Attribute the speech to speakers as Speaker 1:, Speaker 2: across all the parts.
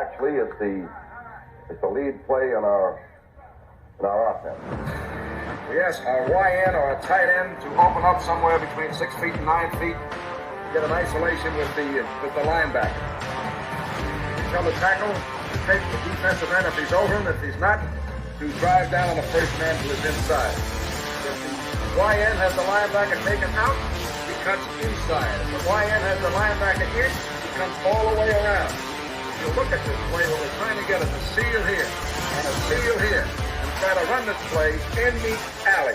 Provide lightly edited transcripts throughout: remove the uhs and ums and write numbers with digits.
Speaker 1: actually is the lead play in our offense. Yes, our YN or a tight end to open up somewhere between 6 feet and 9 feet. Get an isolation with the linebacker. Tell the tackle to take the defensive end if he's over him. If he's not, to drive down on the first man to his inside. If the YN has the linebacker taken out, he cuts inside. If the YN has the linebacker in, he comes all the way around. If you look at this play, what we're trying to get is a seal here and a seal here. And try to run this play in the alley.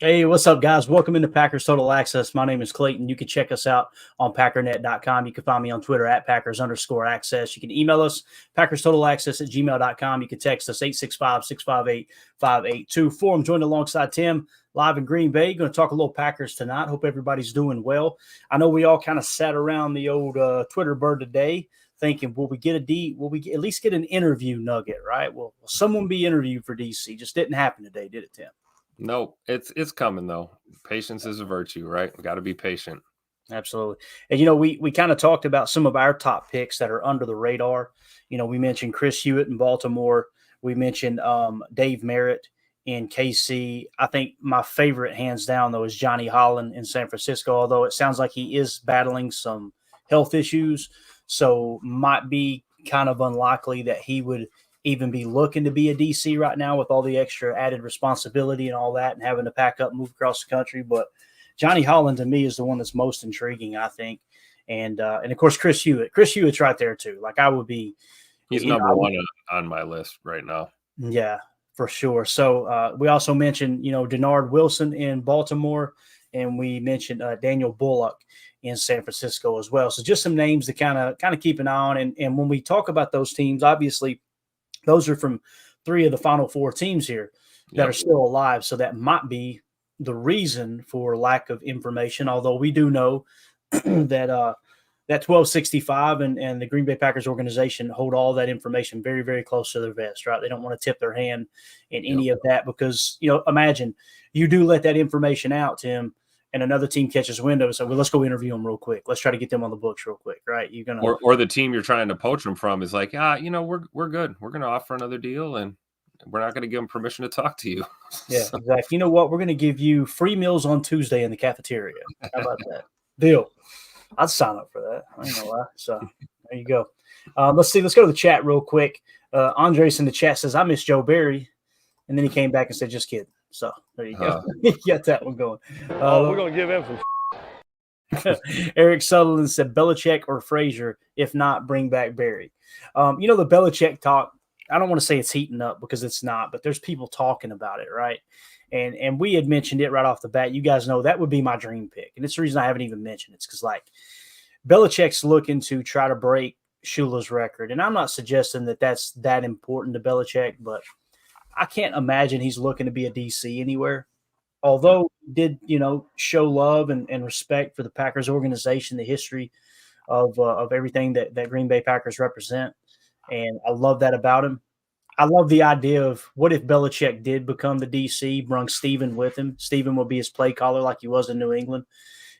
Speaker 2: Hey, what's up, guys? Welcome into Packers Total Access. My name is Clayton. You can check us out on packernet.com. You can find me on Twitter at Packers_access. You can email us, PackersTotalAccess@gmail.com. You can text us 865-658-5824. I'm joined alongside Tim live in Green Bay. Going to talk a little Packers tonight. Hope everybody's doing well. I know we all kind of sat around the old Twitter bird today thinking, will we at least get an interview nugget, right? Will someone be interviewed for DC? Just didn't happen today, did it, Tim?
Speaker 3: No, it's coming though. Patience is a virtue, right? We got to be patient.
Speaker 2: Absolutely. And, we kind of talked about some of our top picks that are under the radar. We mentioned Chris Hewitt in Baltimore. We mentioned Dave Merritt in KC. I think my favorite, hands down, though, is Johnny Holland in San Francisco, although it sounds like he is battling some health issues. So might be kind of unlikely that he would even be looking to be a DC right now with all the extra added responsibility and all that and having to pack up and move across the country. But Johnny Holland to me is the one that's most intriguing, I think. And of course, Chris Hewitt. Chris Hewitt's right there too. Like I would be.
Speaker 3: He's number one on my list right now.
Speaker 2: Yeah, for sure. So we also mentioned, Denard Wilson in Baltimore, and we mentioned Daniel Bullock in San Francisco as well. So just some names to kind of keep an eye on. And when we talk about those teams, obviously, those are from 3 of the final 4 teams here that are still alive. So that might be the reason for lack of information, although we do know that 1265 and the Green Bay Packers organization hold all that information very, very close to their vest, right? They don't want to tip their hand in any of that because, imagine you do let that information out, Tim, and another team catches wind of it. So, let's go interview them real quick. Let's try to get them on the books real quick, right? You're gonna
Speaker 3: or the team you're trying to poach them from is like, we're good. We're gonna offer another deal, and we're not gonna give them permission to talk to you.
Speaker 2: Yeah, exactly. You know what? We're gonna give you free meals on Tuesday in the cafeteria. How about that deal? I'd sign up for that. I ain't gonna lie. So there you go. Let's see. Let's go to the chat real quick. Andres in the chat says, "I miss Joe Barry," and then he came back and said, "Just kidding." So there you go. You got that one going.
Speaker 4: We're going to give him
Speaker 2: some. Eric Sutherland said Belichick or Frazier. If not, bring back Barry. The Belichick talk, I don't want to say it's heating up because it's not, but there's people talking about it, right? And we had mentioned it right off the bat. You guys know that would be my dream pick. And it's the reason I haven't even mentioned it. It's because, Belichick's looking to try to break Shula's record. And I'm not suggesting that that's that important to Belichick, but I can't imagine he's looking to be a DC anywhere. Although he did, show love and respect for the Packers organization, the history of everything that Green Bay Packers represent. And I love that about him. I love the idea of what if Belichick did become the DC, brung Steven with him. Steven will be his play caller like he was in New England.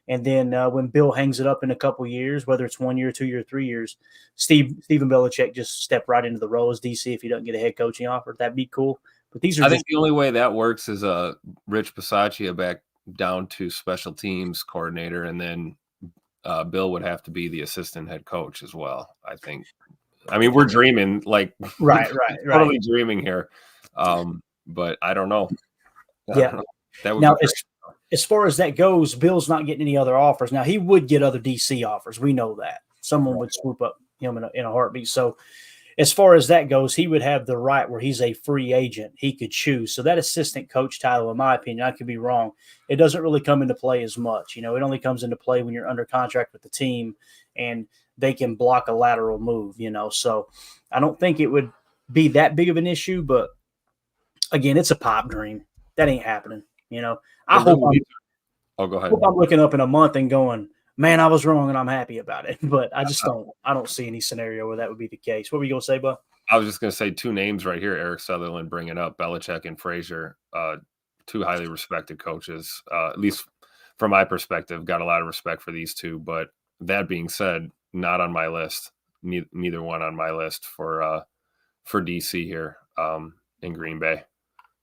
Speaker 2: And then when Bill hangs it up in a couple years, whether it's 1 year, 2 years, 3 years, Steven Belichick just step right into the role as DC if he doesn't get a head coaching offer. That'd be cool. But I
Speaker 3: think the only way that works is Rich Bisaccia back down to special teams coordinator, and then Bill would have to be the assistant head coach as well, I think. I mean, we're dreaming,
Speaker 2: right.
Speaker 3: Totally dreaming here. But I don't know. That would
Speaker 2: now, as far as that goes, Bill's not getting any other offers. Now, he would get other DC offers. We know that. Someone would swoop up him in a heartbeat. So, as far as that goes, he would have the right where he's a free agent. He could choose. So that assistant coach title, in my opinion, I could be wrong, it doesn't really come into play as much. It only comes into play when you're under contract with the team and they can block a lateral move, So I don't think it would be that big of an issue. But, again, it's a pipe dream. That ain't happening, I hope
Speaker 3: go ahead.
Speaker 2: I'm looking up in a month and going, man, I was wrong and I'm happy about it. But I don't see any scenario where that would be the case. What were you going to say, Bud?
Speaker 3: I was just going to say two names right here, Eric Sutherland bringing up Belichick and Frazier, two highly respected coaches, at least from my perspective, got a lot of respect for these two. But that being said, not on my list, neither one on my list for DC here in Green Bay.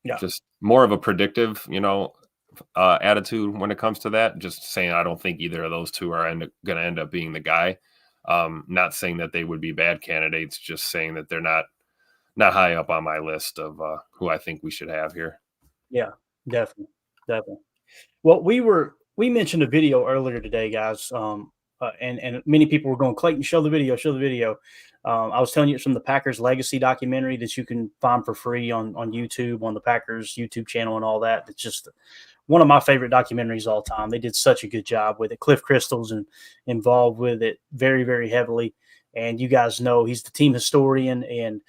Speaker 2: Yeah.
Speaker 3: Just more of a predictive, attitude when it comes to that. Just saying I don't think either of those two are going to end up being the guy. Not saying that they would be bad candidates, just saying that they're not high up on my list of who I think we should have here.
Speaker 2: Yeah, definitely. Well, we mentioned a video earlier today, guys, and many people were going, Clayton, show the video. I was telling you it's from the Packers Legacy documentary that you can find for free on YouTube, on the Packers YouTube channel and all that. It's just one of my favorite documentaries all time. They did such a good job with it. Cliff Crystal's involved with it very, very heavily. And you guys know he's the team historian. And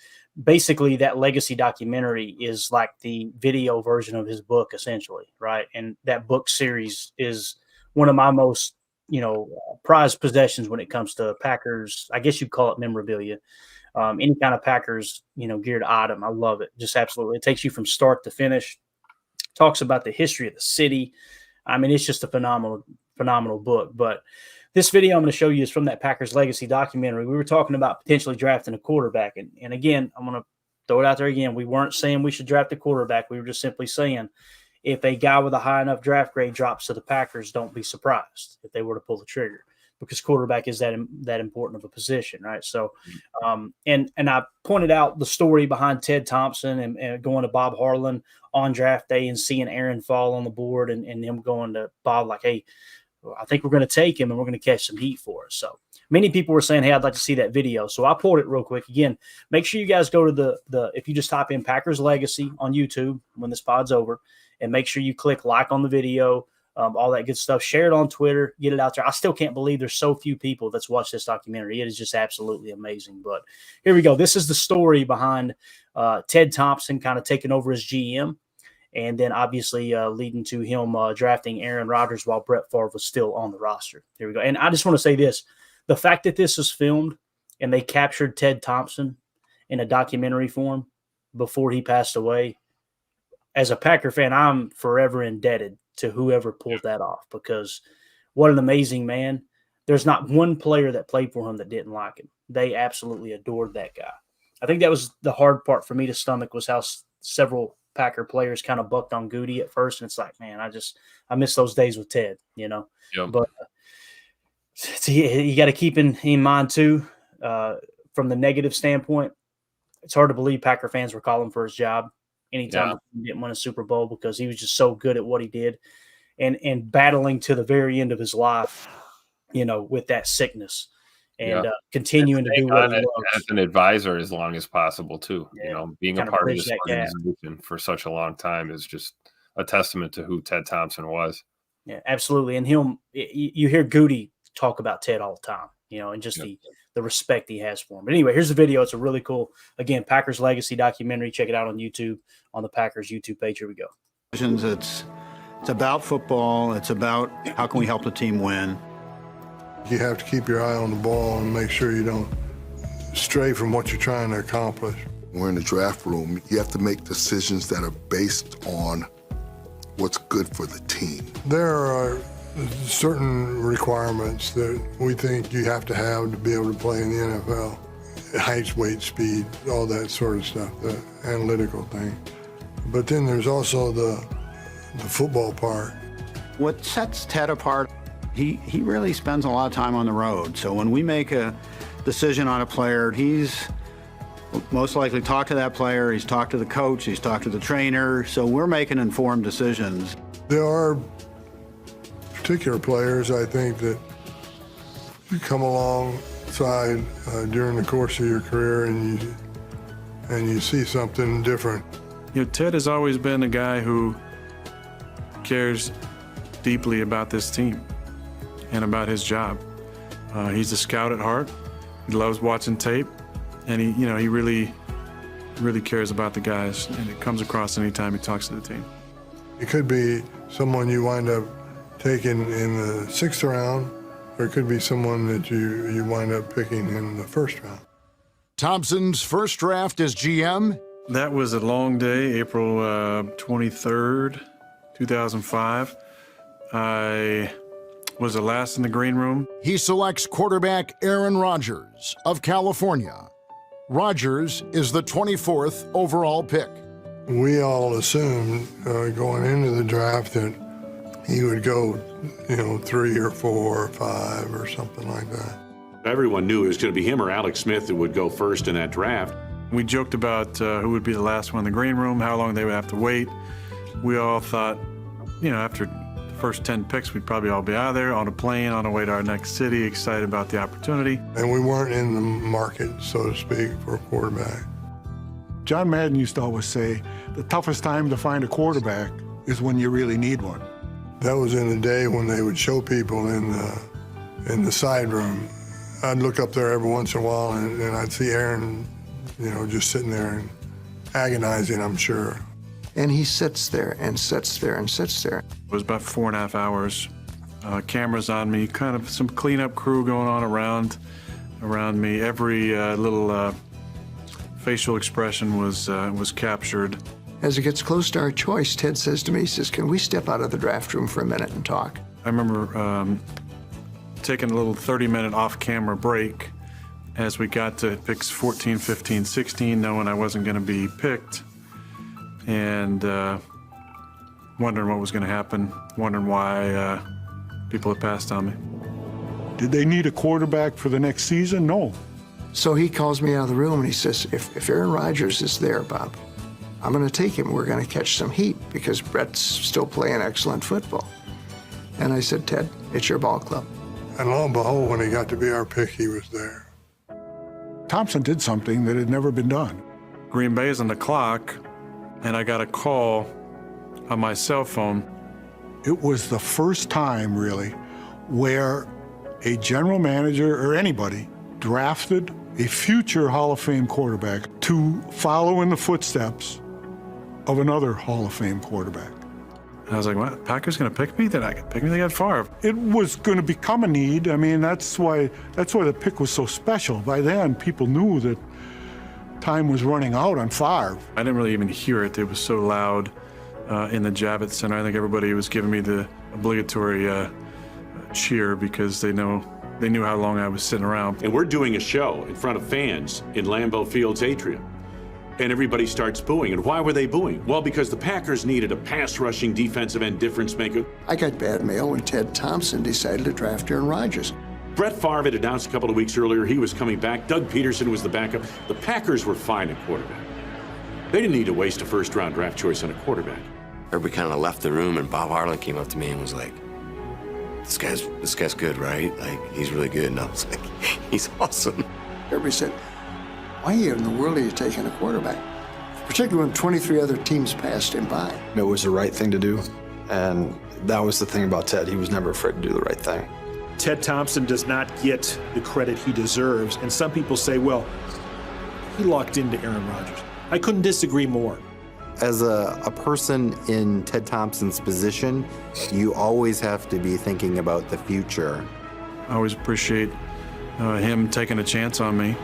Speaker 2: basically that Legacy documentary is like the video version of his book, essentially, right? And that book series is one of my most prized possessions when it comes to Packers. I guess you'd call it memorabilia. Any kind of Packers, geared item. I love it. Just absolutely. It takes you from start to finish. Talks about the history of the city. I mean, it's just a phenomenal book. But this video I'm going to show you is from that Packers Legacy documentary. We were talking about potentially drafting a quarterback. And again, I'm going to throw it out there again. We weren't saying we should draft a quarterback. We were just simply saying if a guy with a high enough draft grade drops to the Packers, don't be surprised if they were to pull the trigger, because quarterback is that important of a position, right? So, and I pointed out the story behind Ted Thompson and going to Bob Harlan on draft day and seeing Aaron fall on the board and him going to Bob like, hey, I think we're going to take him and we're going to catch some heat for us. So many people were saying, hey, I'd like to see that video. So I pulled it real quick. Again, make sure you guys go to if you just type in Packers Legacy on YouTube when this pod's over, and make sure you click like on the video, all that good stuff. Share it on Twitter, get it out there. I still can't believe there's so few people that's watched this documentary. It is just absolutely amazing. But here we go. This is the story behind Ted Thompson kind of taking over as GM, and then obviously leading to him drafting Aaron Rodgers while Brett Favre was still on the roster. Here we go. And I just want to say this. The fact that this is filmed and they captured Ted Thompson in a documentary form before he passed away, as a Packer fan, I'm forever indebted to whoever pulled that off, because what an amazing man. There's not one player that played for him that didn't like him. They absolutely adored that guy. I think that was the hard part for me to stomach, was how several Packer players kind of bucked on Goody at first. And it's like, man, I miss those days with Ted, Yep. But you got to keep in mind too, from the negative standpoint, it's hard to believe Packer fans were calling for his job anytime he didn't win a Super Bowl, because he was just so good at what he did, and battling to the very end of his life, with that sickness, and continuing to do what he loves.
Speaker 3: As an advisor as long as possible too. Being a part of this organization for such a long time is just a testament to who Ted Thompson was.
Speaker 2: Yeah, absolutely. And you hear Goody talk about Ted all the time, and just the respect he has for him. But anyway, here's the video. It's a really cool, again, Packers Legacy documentary. Check it out on YouTube, on the Packers YouTube page. Here we go.
Speaker 4: It's about football. It's about how can we help the team win.
Speaker 5: You have to keep your eye on the ball and make sure you don't stray from what you're trying to accomplish.
Speaker 6: We're in the draft room. You have to make decisions that are based on what's good for the team.
Speaker 5: There are certain requirements that we think you have to be able to play in the NFL. Height, weight, speed, all that sort of stuff, the analytical thing. But then there's also the football part.
Speaker 4: What sets Ted apart, he really spends a lot of time on the road. So when we make a decision on a player, he's most likely talked to that player, he's talked to the coach, he's talked to the trainer. So we're making informed decisions.
Speaker 5: There are particular players, I think, that you come alongside during the course of your career and you see something different.
Speaker 7: Ted has always been a guy who cares deeply about this team and about his job. He's a scout at heart. He loves watching tape, and he really cares about the guys, and it comes across anytime he talks to the team.
Speaker 5: It could be someone you wind up taking in the 6th round, there could be someone that you wind up picking in the first round.
Speaker 8: Thompson's first draft as GM.
Speaker 7: That was a long day, April 23rd, 2005. I was the last in the green room.
Speaker 8: He selects quarterback Aaron Rodgers of California. Rodgers is the 24th overall pick.
Speaker 5: We all assumed going into the draft that he would go, 3 or 4 or 5 or something like that.
Speaker 9: Everyone knew it was going to be him or Alex Smith that would go first in that draft.
Speaker 7: We joked about who would be the last one in the green room, how long they would have to wait. We all thought, after the first 10 picks, we'd probably all be out of there on a plane on our way to our next city, excited about the opportunity.
Speaker 5: And we weren't in the market, so to speak, for a quarterback.
Speaker 10: John Madden used to always say, the toughest time to find a quarterback is when you really need one.
Speaker 5: That was in the day when they would show people in the side room. I'd look up there every once in a while and I'd see Aaron, just sitting there and agonizing, I'm sure.
Speaker 11: And he sits there and sits there and sits there.
Speaker 7: It was about 4.5 hours. Cameras on me, kind of some cleanup crew going on around me. Every little facial expression was captured.
Speaker 11: As it gets close to our choice, Ted says to me, he says, "Can we step out of the draft room for a minute and talk?"
Speaker 7: I remember taking a little 30-minute off-camera break as we got to picks 14, 15, 16, knowing I wasn't going to be picked, and wondering what was going to happen, wondering why people had passed on me.
Speaker 10: Did they need a quarterback for the next season? No.
Speaker 11: So he calls me out of the room and he says, if Aaron Rodgers is there, Bob, I'm going to take him. We're going to catch some heat because Brett's still playing excellent football. And I said, Ted, it's your ball club.
Speaker 5: And lo and behold, when he got to be our pick, he was there.
Speaker 10: Thompson did something that had never been done.
Speaker 7: Green Bay is on the clock, and I got a call on my cell phone.
Speaker 10: It was the first time, really, where a general manager or anybody drafted a future Hall of Fame quarterback to follow in the footsteps of another Hall of Fame quarterback.
Speaker 7: I was like, what? Packers going to pick me? Then I could pick me. They got Favre.
Speaker 10: It was going to become a need. I mean, that's why the pick was so special. By then, people knew that time was running out on Favre.
Speaker 7: I didn't really even hear it. It was so loud in the Javits Center. I think everybody was giving me the obligatory cheer because they knew how long I was sitting around.
Speaker 9: And we're doing a show in front of fans in Lambeau Field's atrium. And everybody starts booing. And why were they booing? Well, because the Packers needed a pass-rushing defensive end difference maker.
Speaker 11: I got bad mail when Ted Thompson decided to draft Aaron Rodgers.
Speaker 9: Brett Favre had announced a couple of weeks earlier he was coming back. Doug Peterson was the backup. The Packers were fine at quarterback. They didn't need to waste a first-round draft choice on a quarterback.
Speaker 12: Everybody kind of left the room, and Bob Harlan came up to me and was like, this guy's good, right? Like, he's really good. And I was like, he's awesome.
Speaker 11: Everybody said, why in the world are you taking a quarterback? Particularly when 23 other teams passed him by.
Speaker 13: It was the right thing to do, and that was the thing about Ted. He was never afraid to do the right thing.
Speaker 14: Ted Thompson does not get the credit he deserves, and some people say, well, he locked into Aaron Rodgers. I couldn't disagree more.
Speaker 15: As a person in Ted Thompson's position, you always have to be thinking about the future.
Speaker 7: I always appreciate him taking a chance on me.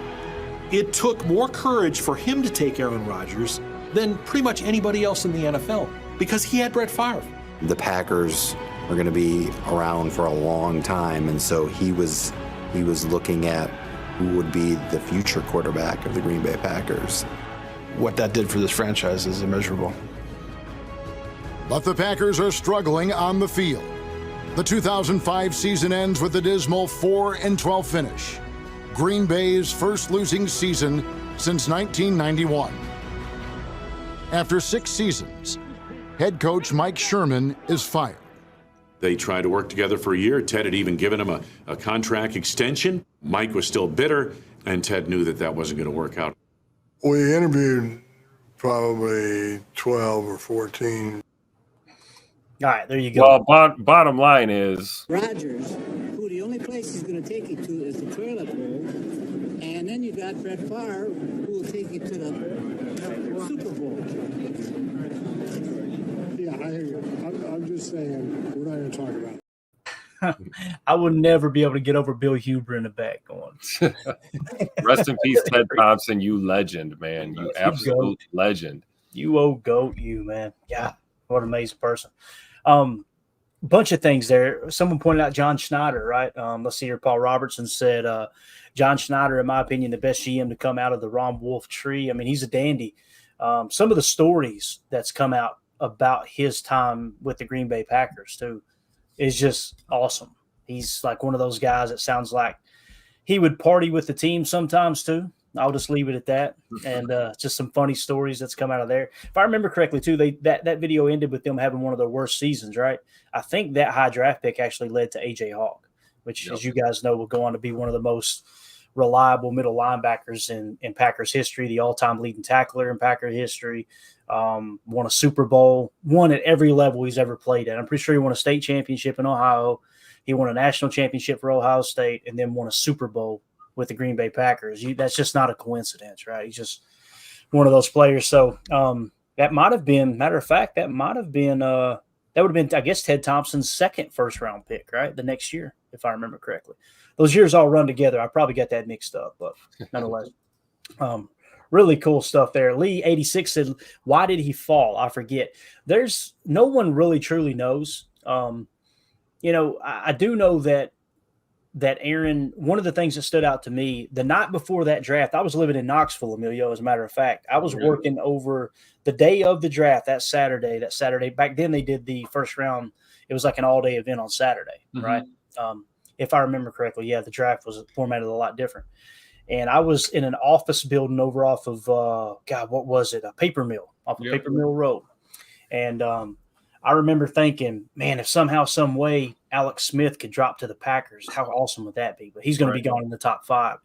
Speaker 14: It took more courage for him to take Aaron Rodgers than pretty much anybody else in the NFL because he had Brett Favre.
Speaker 15: The Packers are going to be around for a long time, and so he was looking at who would be the future quarterback of the Green Bay Packers.
Speaker 13: What that did for this franchise is immeasurable.
Speaker 8: But the Packers are struggling on the field. The 2005 season ends with a dismal 4-12 finish. Green Bay's first losing season since 1991. After 6 seasons, head coach Mike Sherman is fired.
Speaker 9: They tried to work together for a year. Ted had even given him a contract extension. Mike was still bitter, and Ted knew that wasn't going to work out.
Speaker 5: We interviewed probably 12 or 14.
Speaker 2: All right, there you go.
Speaker 3: Well, bottom line is
Speaker 16: Rodgers, who the only place he's going to take you to is the toilet bowl, and then you got Brett Favre, who will take you to the Super Bowl.
Speaker 5: Yeah, I hear you. I'm just saying, we're not going to talk about it.
Speaker 2: I would never be able to get over Bill Huber in the back going.
Speaker 3: Rest in peace, Ted Thompson. You legend, man. You absolute legend.
Speaker 2: You old goat, you, man. Yeah, what an amazing person. Bunch of things there. Someone pointed out John Schneider, right? Let's see here. Paul Robertson said, John Schneider, in my opinion, the best GM to come out of the Ron Wolf tree. I mean, he's a dandy. Some of the stories that's come out about his time with the Green Bay Packers, too, is just awesome. He's like one of those guys that sounds like he would party with the team sometimes, too. I'll just leave it at that. And just some funny stories that's come out of there. If I remember correctly, too, that video ended with them having one of their worst seasons, right? I think that high draft pick actually led to A.J. Hawk, which, as you guys know, will go on to be one of the most reliable middle linebackers in Packers history, the all-time leading tackler in Packer history, won a Super Bowl, won at every level he's ever played at. I'm pretty sure he won a state championship in Ohio. He won a national championship for Ohio State and then won a Super Bowl with the Green Bay Packers. That's just not a coincidence, right? He's just one of those players. So that might have been, matter of fact, that would have been, I guess, Ted Thompson's second first-round pick, right? The next year, if I remember correctly. Those years all run together. I probably got that mixed up, but nonetheless. Really cool stuff there. Lee 86 said, why did he fall? I forget. There's no one really truly knows. I do know that Aaron, one of the things that stood out to me the night before that draft, I was living in Knoxville, Emilio, as a matter of fact. I was working over the day of the draft, that Saturday. Back then they did the first round. It was like an all-day event on Saturday, right? If I remember correctly, yeah, the draft was formatted a lot different. And I was in an office building over off of, what was it? A paper mill off of Paper Mill Road. And I remember thinking, man, if somehow, some way Alex Smith could drop to the Packers, how awesome would that be? But he's going to be gone in the top 5.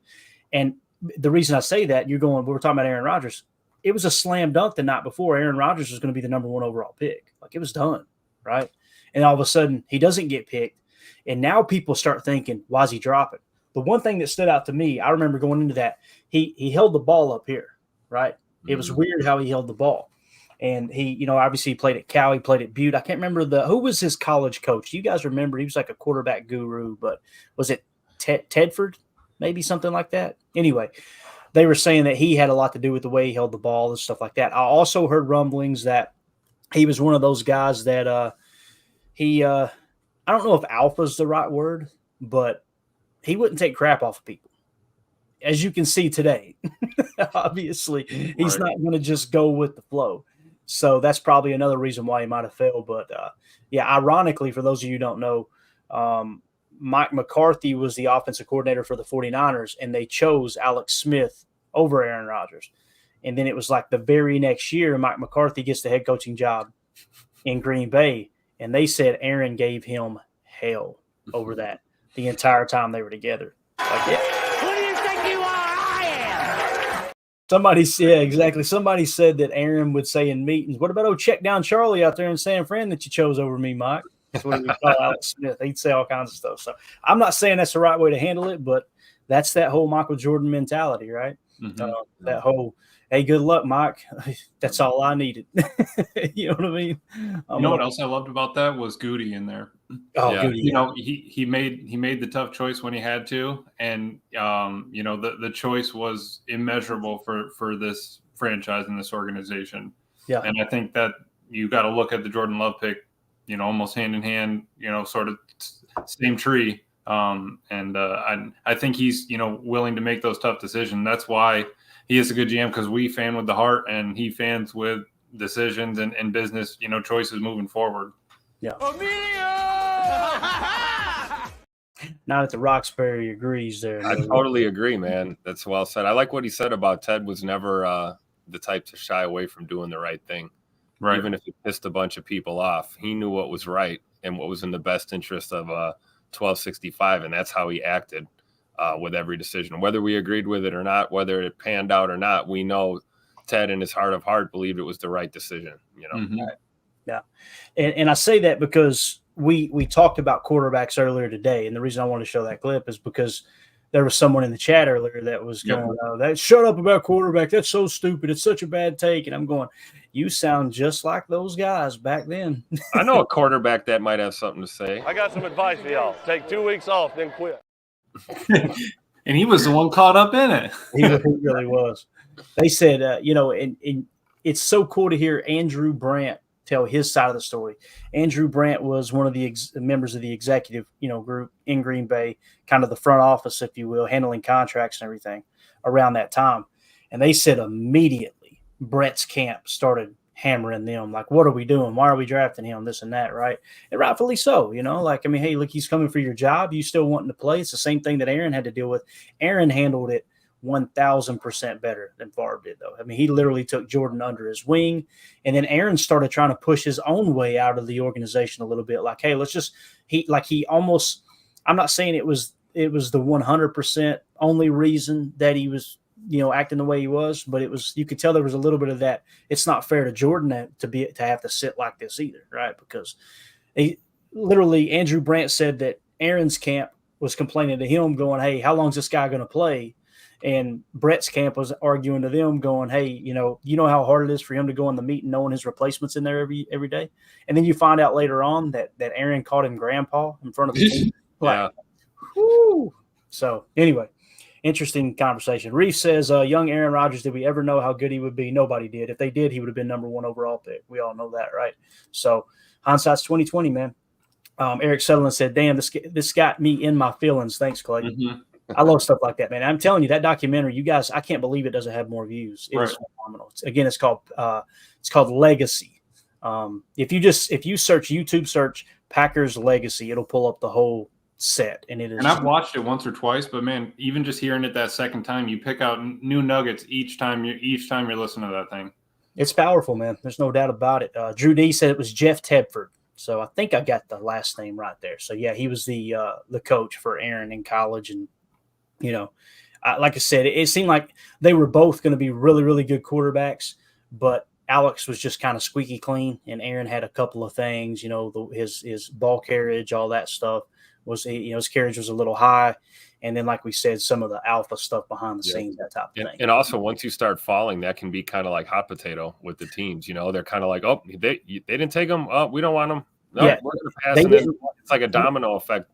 Speaker 2: And the reason I say that, we were talking about Aaron Rodgers. It was a slam dunk the night before. Aaron Rodgers was going to be the number 1 overall pick. Like, it was done, right? And all of a sudden, he doesn't get picked. And now people start thinking, why is he dropping? The one thing that stood out to me, I remember going into that, he held the ball up here, right? It was weird how he held the ball. And he, obviously he played at Cal, he played at Butte. I can't remember who was his college coach. Do you guys remember? He was like a quarterback guru, but was it Tedford? Maybe something like that. Anyway, they were saying that he had a lot to do with the way he held the ball and stuff like that. I also heard rumblings that he was one of those guys that I don't know if alpha is the right word, but he wouldn't take crap off of people. As you can see today, obviously, he's not going to just go with the flow. So that's probably another reason why he might have failed. But, ironically, for those of you who don't know, Mike McCarthy was the offensive coordinator for the 49ers, and they chose Alex Smith over Aaron Rodgers. And then it was like the very next year, Mike McCarthy gets the head coaching job in Green Bay, and they said Aaron gave him hell over that the entire time they were together. Like, yeah.
Speaker 16: Who do you think you are? I am.
Speaker 2: Somebody said that Aaron would say in meetings, what about check down Charlie out there in San Fran that you chose over me, Mike? That's what he would call Alex Smith. He'd say all kinds of stuff. So I'm not saying that's the right way to handle it, but that's that whole Michael Jordan mentality, right? That whole, hey, good luck, Mike. That's all I needed. You know what I mean?
Speaker 17: You know what else I loved about that was Goody in there.
Speaker 2: Oh, yeah. Goody,
Speaker 17: he made the tough choice when he had to, and the choice was immeasurable for this franchise and this organization. Yeah, and I think that you got to look at the Jordan Love pick, almost hand in hand, sort of same tree. I think he's willing to make those tough decisions. That's why he is a good GM, because we fan with the heart and he fans with decisions and business, choices moving forward.
Speaker 2: Yeah. Now that the Roxbury agrees there.
Speaker 3: I totally agree, man. That's well said. I like what he said about Ted was never the type to shy away from doing the right thing. Right. Even if it pissed a bunch of people off, he knew what was right and what was in the best interest of 1265, and that's how he acted with every decision. Whether we agreed with it or not, whether it panned out or not, we know Ted in his heart of heart believed it was the right decision.
Speaker 2: Yeah. And I say that because we talked about quarterbacks earlier today, and the reason I wanted to show that clip is because there was someone in the chat earlier that was going, "That shut up about quarterback. That's so stupid. It's such a bad take." And I'm going, You sound just like those guys back then.
Speaker 3: I know a quarterback that might have something to say.
Speaker 18: I got some advice for y'all. Take 2 weeks off, then quit.
Speaker 17: And he was the one caught up in it.
Speaker 2: He really was. They said, and it's so cool to hear Andrew Brandt tell his side of the story. Andrew Brandt was one of the members of the executive, group in Green Bay, kind of the front office, if you will, handling contracts and everything around that time. And they said immediately Brett's camp started hammering them, like, what are we doing? Why are we drafting him? This and that, right? And rightfully so, hey, look, he's coming for your job. You still wanting to play. It's the same thing that Aaron had to deal with. Aaron handled it 1,000% better than Favre did, though. I mean, he literally took Jordan under his wing, and then Aaron started trying to push his own way out of the organization a little bit. Like, hey, I'm not saying it was the 100% only reason that he was, acting the way he was, but you could tell there was a little bit of that. It's not fair to Jordan to have to sit like this either, right? Because Andrew Brandt said that Aaron's camp was complaining to him, going, hey, how long is this guy going to play? And Brett's camp was arguing to them, going, hey, you know how hard it is for him to go in the meeting knowing his replacement's in there every day. And then you find out later on that Aaron called him grandpa in front of the team.
Speaker 3: Yeah.
Speaker 2: Whoo. So anyway, interesting conversation. Reef says, young Aaron Rodgers, did we ever know how good he would be? Nobody did. If they did, he would have been number 1 overall pick. We all know that, right? So hindsight's 20/20, man. Eric Sutherland said, damn, this got me in my feelings. Thanks, Clay.
Speaker 17: Mm-hmm.
Speaker 2: I love stuff like that, man. I'm telling you, that documentary, you guys, I can't believe it doesn't have more views. It's phenomenal. It's called Legacy. If you search YouTube, Packers Legacy, it'll pull up the whole set, and it is.
Speaker 17: And I've watched it once or twice, but man, even just hearing it that second time, you pick out new nuggets each time you're listening to that thing.
Speaker 2: It's powerful, man. There's no doubt about it. Drew D said it was Jeff Tedford. So I think I got the last name right there. So yeah, he was the coach for Aaron in college, and like I said, it seemed like they were both going to be really, really good quarterbacks, but Alex was just kind of squeaky clean, and Aaron had a couple of things, his ball carriage, all that stuff his carriage was a little high. And then, like we said, some of the alpha stuff behind the scenes, that type of thing.
Speaker 3: And also, once you start falling, that can be kind of like hot potato with the teams. They're kind of like, oh, they didn't take them. Oh, we don't want them. No,
Speaker 2: Yeah.
Speaker 3: we're going to pass. And then it's like a domino effect.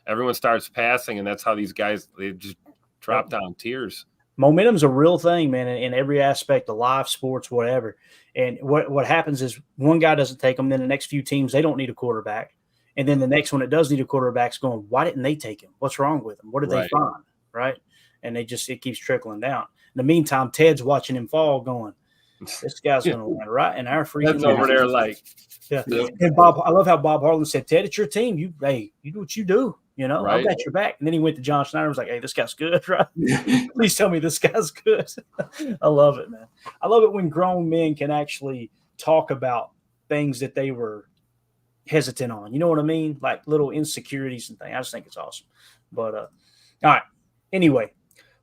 Speaker 3: Everyone starts passing, and that's how these guys, they just drop down tiers.
Speaker 2: Momentum's a real thing, man, in every aspect of live sports, whatever. And what happens is one guy doesn't take them, then the next few teams, they don't need a quarterback. And then the next one that does need a quarterback's going, why didn't they take him? What's wrong with him? What did they find? Right. And it keeps trickling down. In the meantime, Ted's watching him fall going, this guy's going to land right in our freaking
Speaker 3: That's over there like.
Speaker 2: Yeah. And Bob, I love how Bob Harlan said, Ted, it's your team. You do what you do. I've got your back. And then he went to John Schneider and was like, hey, this guy's good, right? Please tell me this guy's good. I love it, man. I love it when grown men can actually talk about things that they were hesitant on. You know what I mean? Like little insecurities and things. I just think it's awesome. But all right. Anyway,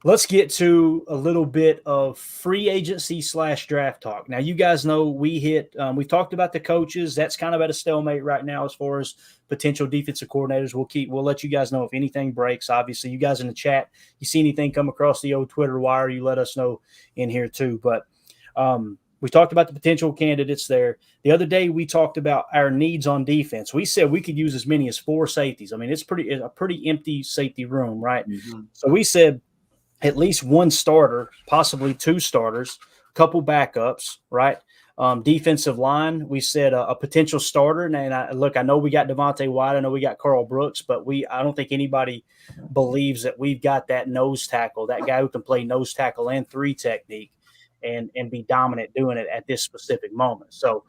Speaker 2: let's get to a little bit of free agency / draft talk. Now, you guys know we talked about the coaches. That's kind of at a stalemate right now as far as potential defensive coordinators. We'll let you guys know if anything breaks. Obviously, you guys in the chat, you see anything come across the old Twitter wire, you let us know in here too. But we talked about the potential candidates there. The other day, we talked about our needs on defense. We said we could use as many as 4 safeties. I mean, it's a pretty empty safety room, right? Mm-hmm. So we said at least 1 starter, possibly 2 starters, a couple backups, right? Defensive line, we said a potential starter. And I know we got Devontae White. I know we got Carl Brooks, but I don't think anybody believes that we've got that nose tackle, that guy who can play nose tackle and 3 technique and be dominant doing it at this specific moment. So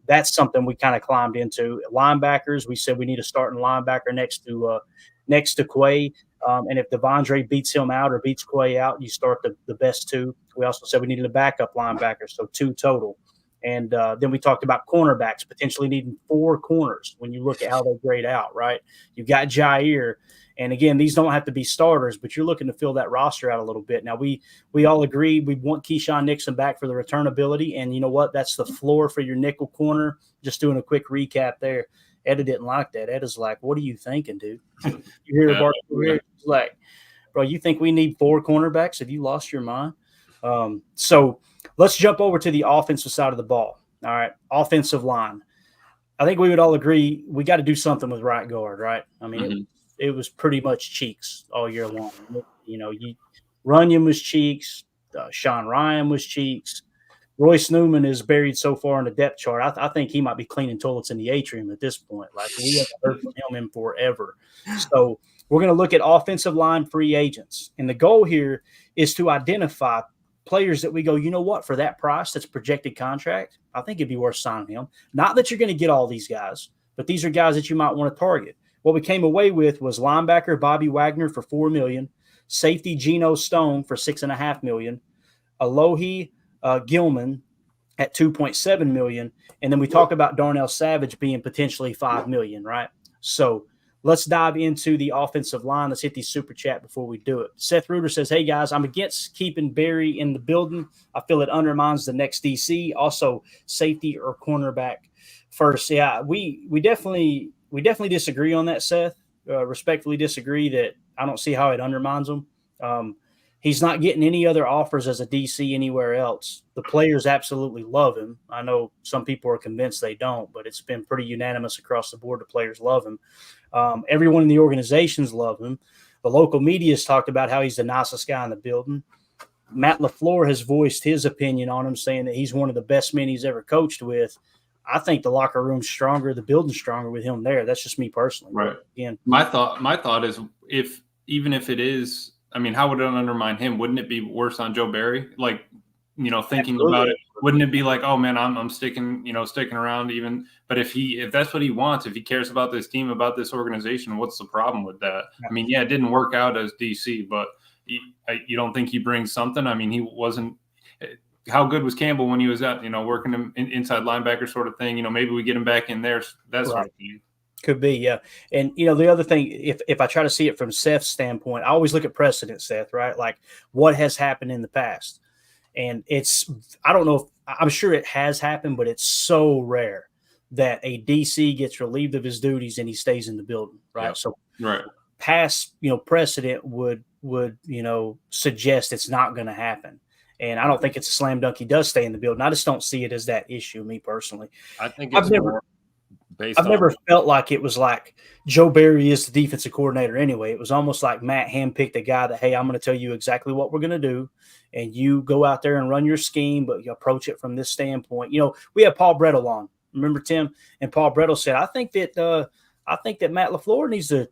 Speaker 2: that's something we kind of climbed into. Linebackers, we said we need a starting linebacker next to Quay. And if Devondre beats him out or beats Quay out, you start the best 2. We also said we needed a backup linebacker, so 2 total. And then we talked about cornerbacks, potentially needing 4 corners when you look at how they grade out, right? You've got Jair. And again, these don't have to be starters, but you're looking to fill that roster out a little bit. Now, we all agree we want Keyshawn Nixon back for the return ability. And you know what? That's the floor for your nickel corner. Just doing a quick recap there. Ed didn't like that. Ed is like, what are you thinking, dude? You hear Bart like, bro, you think we need 4 cornerbacks? Have you lost your mind? So let's jump over to the offensive side of the ball. All right, offensive line. I think we would all agree we got to do something with right guard, right? I mean, it was pretty much Cheeks all year long. Runyon was Cheeks, Sean Ryan was Cheeks. Royce Newman is buried so far in the depth chart. I think he might be cleaning toilets in the atrium at this point. Like, we haven't heard from him in forever. So we're going to look at offensive line free agents. And the goal here is to identify players that we go, you know what, for that price, that's projected contract, I think it'd be worth signing him. Not that you're going to get all these guys, but these are guys that you might want to target. What we came away with was linebacker Bobby Wagner for $4 million, safety Geno Stone for $6.5 million, Alohi Gilman at $2.7 million, and then we talk about Darnell Savage being potentially $5 million, right? So let's dive into the offensive line. Let's hit the super chat before we do it. Seth Reuter says, hey, guys, I'm against keeping Barry in the building. I feel it undermines the next DC. Also, safety or cornerback first. Yeah, we definitely disagree on that, Seth. Respectfully disagree that I don't see how it undermines them. He's not getting any other offers as a DC anywhere else. The players absolutely love him. I know some people are convinced they don't, but it's been pretty unanimous across the board. The players love him. Everyone in the organizations love him. The local media has talked about how he's the nicest guy in the building. Matt LaFleur has voiced his opinion on him, saying that he's one of the best men he's ever coached with. I think the locker room's stronger, the building's stronger with him there. That's just me personally.
Speaker 17: Right.
Speaker 2: But again,
Speaker 17: my thought is even if it is, I mean, how would it undermine him? Wouldn't it be worse on Joe Barry? Like, thinking about it, wouldn't it be like, oh man, I'm sticking around even, but if that's what he wants, if he cares about this team, about this organization, what's the problem with that? I mean, yeah, it didn't work out as DC, but you don't think he brings something? I mean, he wasn't, how good was Campbell when he was out, working him inside linebacker sort of thing? Maybe we get him back in there, that sort of thing.
Speaker 2: Could be, yeah. And, the other thing, if I try to see it from Seth's standpoint, I always look at precedent, Seth, right? Like, what has happened in the past? And I don't know, I'm sure it has happened, but it's so rare that a DC gets relieved of his duties and he stays in the building, right? Yep. So past, precedent would suggest it's not going to happen. And I don't think it's a slam dunk he does stay in the building. I just don't see it as that issue, me personally.
Speaker 3: I think it's
Speaker 2: I've never felt like it was like Joe Barry is the defensive coordinator anyway. It was almost like Matt handpicked a guy that, hey, I'm going to tell you exactly what we're going to do, and you go out there and run your scheme, but you approach it from this standpoint. We have Paul Brettel on. Remember, Tim? And Paul Brettel said, I think that Matt LaFleur needs to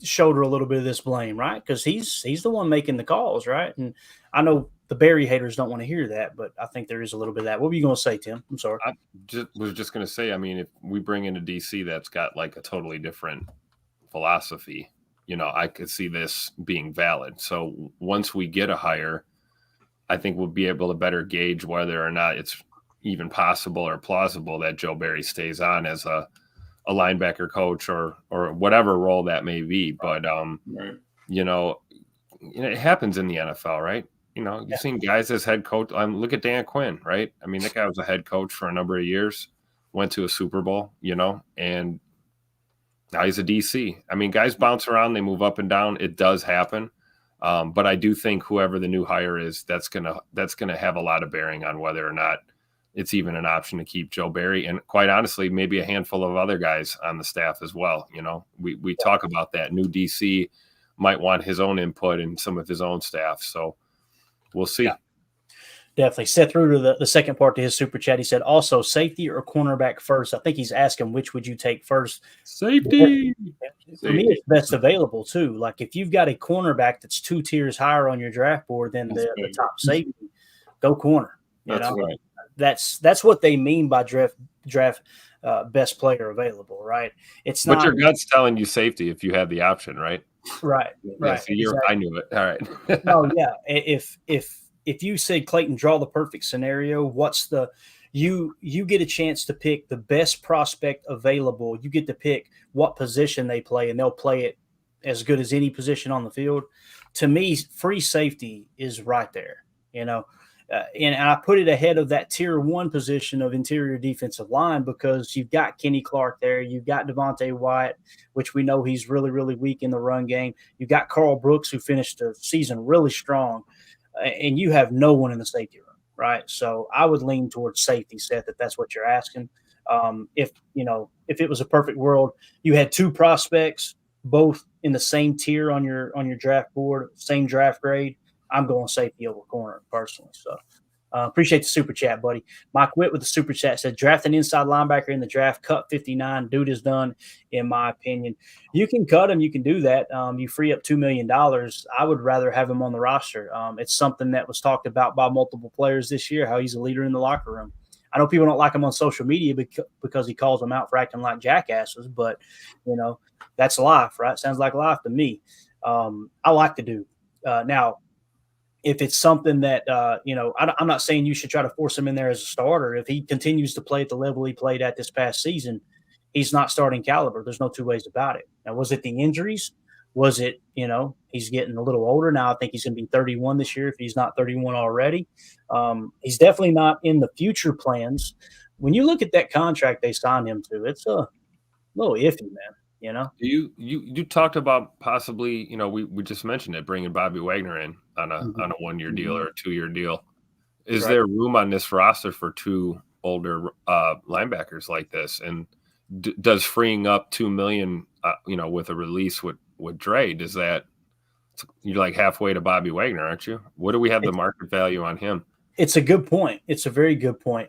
Speaker 2: shoulder a little bit of this blame, right? Because he's the one making the calls, right? And I know the Barry haters don't want to hear that, but I think there is a little bit of that. What were you going to say, Tim? I'm sorry.
Speaker 3: I was just going to say, I mean, if we bring in a DC that's got like a totally different philosophy, I could see this being valid. So once we get a hire, I think we'll be able to better gauge whether or not it's even possible or plausible that Joe Barry stays on as a linebacker coach or whatever role that may be. But, it happens in the NFL, right? You've seen guys as head coach. Look at Dan Quinn, right? I mean, that guy was a head coach for a number of years, went to a Super Bowl, and now he's a DC. I mean, guys bounce around, they move up and down. It does happen. But I do think whoever the new hire is, that's gonna have a lot of bearing on whether or not it's even an option to keep Joe Barry, and quite honestly, maybe a handful of other guys on the staff as well. We talk about that. New DC might want his own input and some of his own staff. So we'll see. Yeah,
Speaker 2: definitely. Seth Reuter, the second part to his super chat, he said, also safety or cornerback first. I think he's asking which would you take first.
Speaker 17: Safety.
Speaker 2: For me, it's best available too. Like if you've got a cornerback that's 2 tiers higher on your draft board than the top safety, go corner.
Speaker 3: That's right.
Speaker 2: That's what they mean by draft best player available, right? It's not.
Speaker 3: But your gut's telling you safety if you have the option, right?
Speaker 2: Right. Right.
Speaker 3: So exactly. I knew it. All right.
Speaker 2: No, yeah. If you say, Clayton, draw the perfect scenario, what's you get a chance to pick the best prospect available. You get to pick what position they play, and they'll play it as good as any position on the field. To me, free safety is right there, and I put it ahead of that tier 1 position of interior defensive line because you've got Kenny Clark there. You've got Devontae Wyatt, which we know he's really, really weak in the run game. You've got Carl Brooks, who finished the season really strong. and you have no one in the safety room, right? So I would lean towards safety, Seth, if that's what you're asking. If it was a perfect world, you had two prospects, both in the same tier on your draft board, same draft grade, I'm going safety over corner personally. So appreciate the super chat, buddy. Mike Witt with the super chat said, draft an inside linebacker in the draft, cut 59. Dude is done, in my opinion. You can cut him. You can do that. You free up $2 million. I would rather have him on the roster. It's something that was talked about by multiple players this year, how he's a leader in the locker room. I know people don't like him on social media because he calls them out for acting like jackasses, but, that's life, right? Sounds like life to me. I like the dude. Now, if it's something that, I'm not saying you should try to force him in there as a starter. If he continues to play at the level he played at this past season, he's not starting caliber. There's no two ways about it. Now, was it the injuries? Was it, he's getting a little older now? I think he's going to be 31 this year if he's not 31 already. He's definitely not in the future plans. When you look at that contract they signed him to, it's a little iffy, man.
Speaker 3: You talked about possibly, we just mentioned it, bringing Bobby Wagner in on a 1-year deal or a 2-year deal. Is there room on this roster for two older linebackers like this? And does freeing up $2 million, with a release with Dre, does that, you're like halfway to Bobby Wagner, aren't you? What do we have the market value on him?
Speaker 2: It's a good point. It's a very good point.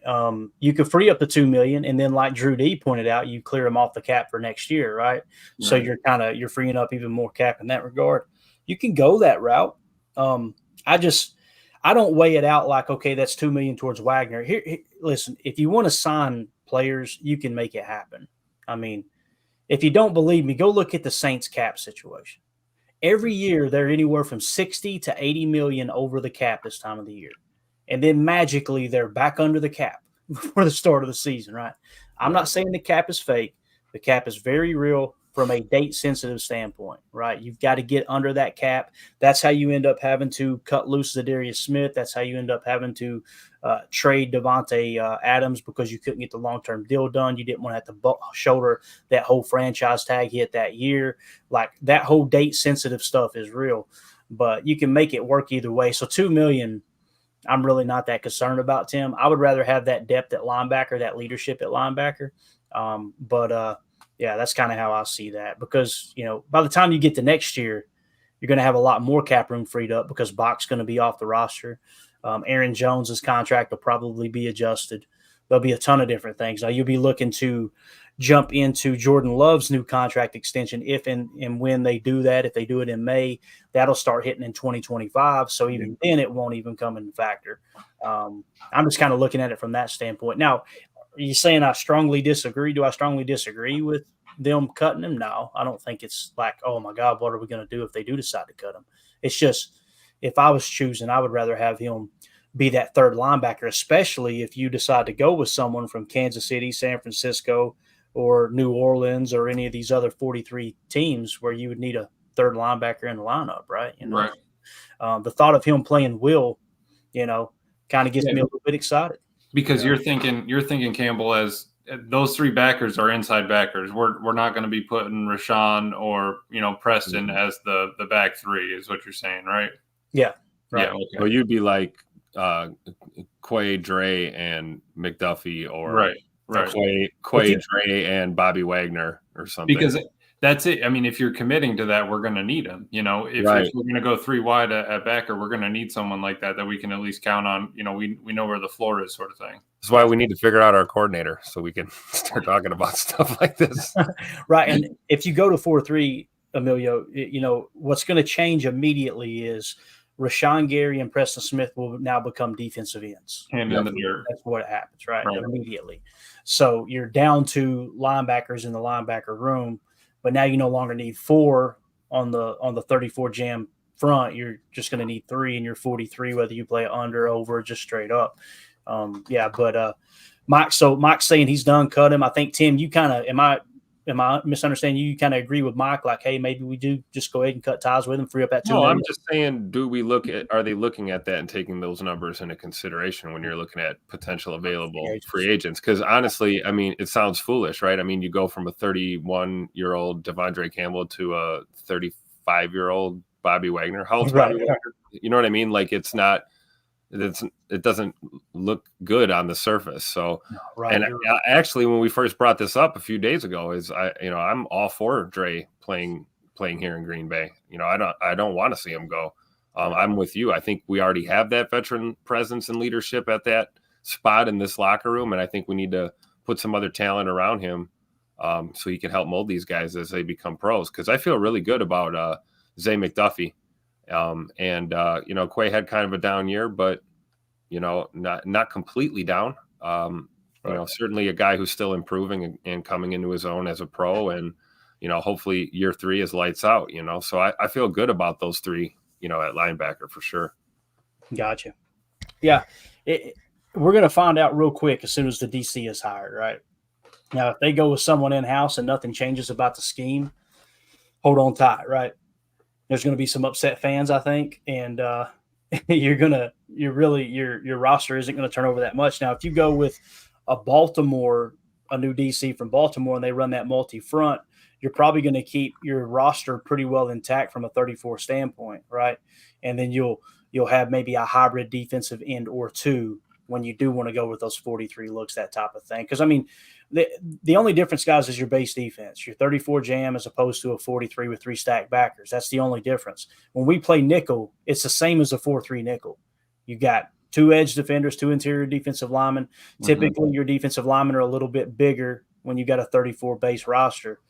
Speaker 2: You could free up the $2 million, and then, like Drew D pointed out, you clear him off the cap for next year, right? So you're freeing up even more cap in that regard. You can go that route. I don't weigh it out like, okay, that's $2 million towards Wagner. Here, listen, if you want to sign players, you can make it happen. I mean, if you don't believe me, go look at the Saints cap situation. Every year they're anywhere from 60 to 80 million over the cap this time of the year. And then magically they're back under the cap for the start of the season, right? I'm not saying the cap is fake. The cap is very real from a date-sensitive standpoint, right? You've got to get under that cap. That's how you end up having to cut loose Zadarius Smith. That's how you end up having to trade Devontae Adams because you couldn't get the long-term deal done. You didn't want to have to shoulder that whole franchise tag hit that year. Like, that whole date-sensitive stuff is real. But you can make it work either way. So $2 million, I'm really not that concerned about, Tim. I would rather have that depth at linebacker, that leadership at linebacker. Yeah, that's kind of how I see that because, by the time you get to next year, you're going to have a lot more cap room freed up because Bach's going to be off the roster. Aaron Jones's contract will probably be adjusted. There'll be a ton of different things. Now, you'll be looking to jump into Jordan Love's new contract extension if and when they do that. If they do it in May, that'll start hitting in 2025. So even then, it won't even come into factor. I'm just kind of looking at it from that standpoint. Now, are you saying I strongly disagree? Do I strongly disagree with them cutting him? No, I don't think it's like, oh, my God, what are we going to do if they do decide to cut him? It's just if I was choosing, I would rather have him be that third linebacker, especially if you decide to go with someone from Kansas City, San Francisco, or New Orleans or any of these other 43 teams where you would need a third linebacker in the lineup, right?
Speaker 17: Right.
Speaker 2: The thought of him playing Will, kind of gets me a little bit excited.
Speaker 17: Because you're thinking Campbell as those three backers are inside backers. We're not going to be putting Rashawn or Preston as the back three is what you're saying, right?
Speaker 2: Yeah. Right.
Speaker 17: Yeah. Okay.
Speaker 3: Well, you'd be like Quay, Dre, and McDuffie, or
Speaker 17: right.
Speaker 3: Quay, Dre, and Bobby Wagner, or something.
Speaker 17: Because that's it. I mean, if you're committing to that, we're going to need him. If we're going to go 3 wide at backer, we're going to need someone like that we can at least count on. We know where the floor is, sort of thing.
Speaker 3: That's why we need to figure out our coordinator so we can start talking about stuff like this.
Speaker 2: Right. And if you go to 4-3, Emilio, what's going to change immediately is Rashawn Gary and Preston Smith will now become defensive ends.
Speaker 17: Hand in the dirt.
Speaker 2: That's what happens, right? Immediately. So you're down to linebackers in the linebacker room, but now you no longer need 4 on the 34 jam front. You're just going to need 3, and you're 43, whether you play under, over, or just straight up. Mike's saying he's done cut him. I think, Tim, you kind of am I misunderstanding you? You kind of agree with Mike, like, hey, maybe we do just go ahead and cut ties with him, free up that $2 million?
Speaker 3: I'm just saying, are they looking at that and taking those numbers into consideration when you're looking at potential available free agents? Because honestly, I mean, it sounds foolish, right? I mean, you go from a 31-year-old Devondre Campbell to a 35-year-old Bobby Wagner. How old's
Speaker 2: Right.
Speaker 3: Bobby Wagner? You know what I mean? Like it doesn't look good on the surface. So,
Speaker 2: Right.
Speaker 3: and actually, when we first brought this up a few days ago, I'm all for Dre playing here in Green Bay. I don't want to see him go. I'm with you. I think we already have that veteran presence and leadership at that spot in this locker room, and I think we need to put some other talent around him so he can help mold these guys as they become pros. Because I feel really good about Zay McDuffie, and Quay had kind of a down year, but not completely down. Certainly a guy who's still improving and coming into his own as a pro, and hopefully year 3 is lights out. So I feel good about those 3. At linebacker for sure.
Speaker 2: Gotcha. Yeah. We're going to find out real quick as soon as the DC is hired, right? Now, if they go with someone in-house and nothing changes about the scheme, hold on tight, right? There's going to be some upset fans, I think, and your roster isn't going to turn over that much. Now, if you go with a new DC from Baltimore, and they run that multi-front, you're probably going to keep your roster pretty well intact from a 34 standpoint, right? And then you'll have maybe a hybrid defensive end or 2 when you do want to go with those 43 looks, that type of thing. Because, I mean, the only difference, guys, is your base defense. Your 34 jam as opposed to a 43 with 3 stacked backers. That's the only difference. When we play nickel, it's the same as a 4-3 nickel. You got 2 edge defenders, 2 interior defensive linemen. Mm-hmm. Typically, your defensive linemen are a little bit bigger when you got a 34 base roster.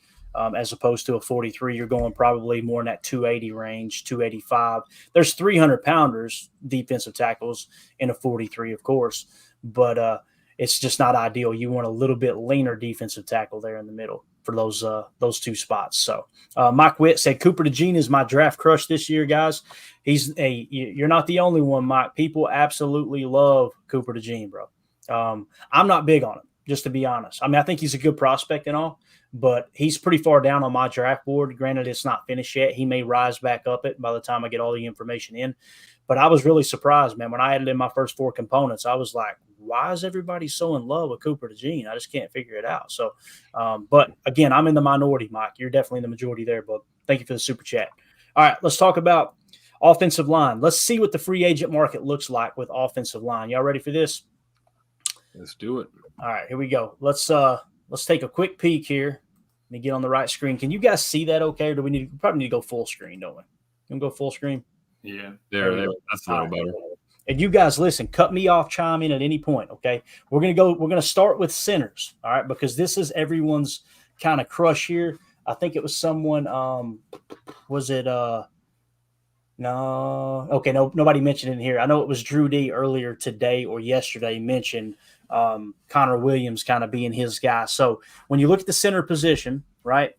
Speaker 2: As opposed to a 43, you're going probably more in that 280 range, 285. There's 300-pounders, defensive tackles, in a 43, of course, but it's just not ideal. You want a little bit leaner defensive tackle there in the middle for those 2 spots. So Mike Witt said Cooper DeJean is my draft crush this year, guys. You're not the only one, Mike. People absolutely love Cooper DeJean, bro. I'm not big on him, just to be honest. I mean, I think he's a good prospect and all, but he's pretty far down on my draft board. Granted, it's not finished yet. He may rise back up it by the time I get all the information in. But I was really surprised, man. When I added in my first 4 components, I was like, why is everybody so in love with Cooper DeJean? I just can't figure it out. So, but again, I'm in the minority, Mike. You're definitely in the majority there, but thank you for the super chat. All right, let's talk about offensive line. Let's see what the free agent market looks like with offensive line. Y'all ready for this?
Speaker 3: Let's do it.
Speaker 2: All right, here we go. Let's take a quick peek here. Let me get on the right screen. Can you guys see that okay? Or do we probably need to go full screen, don't we? Can we go full screen?
Speaker 17: Yeah.
Speaker 3: There. That's a little better.
Speaker 2: And you guys, listen, cut me off, chime in at any point, okay? We're going to start with centers, all right? Because this is everyone's kind of crush here. I think it was someone, was it no. Okay, nobody mentioned it in here. I know it was Drew D earlier today or yesterday mentioned Connor Williams kind of being his guy. So when you look at the center position, right,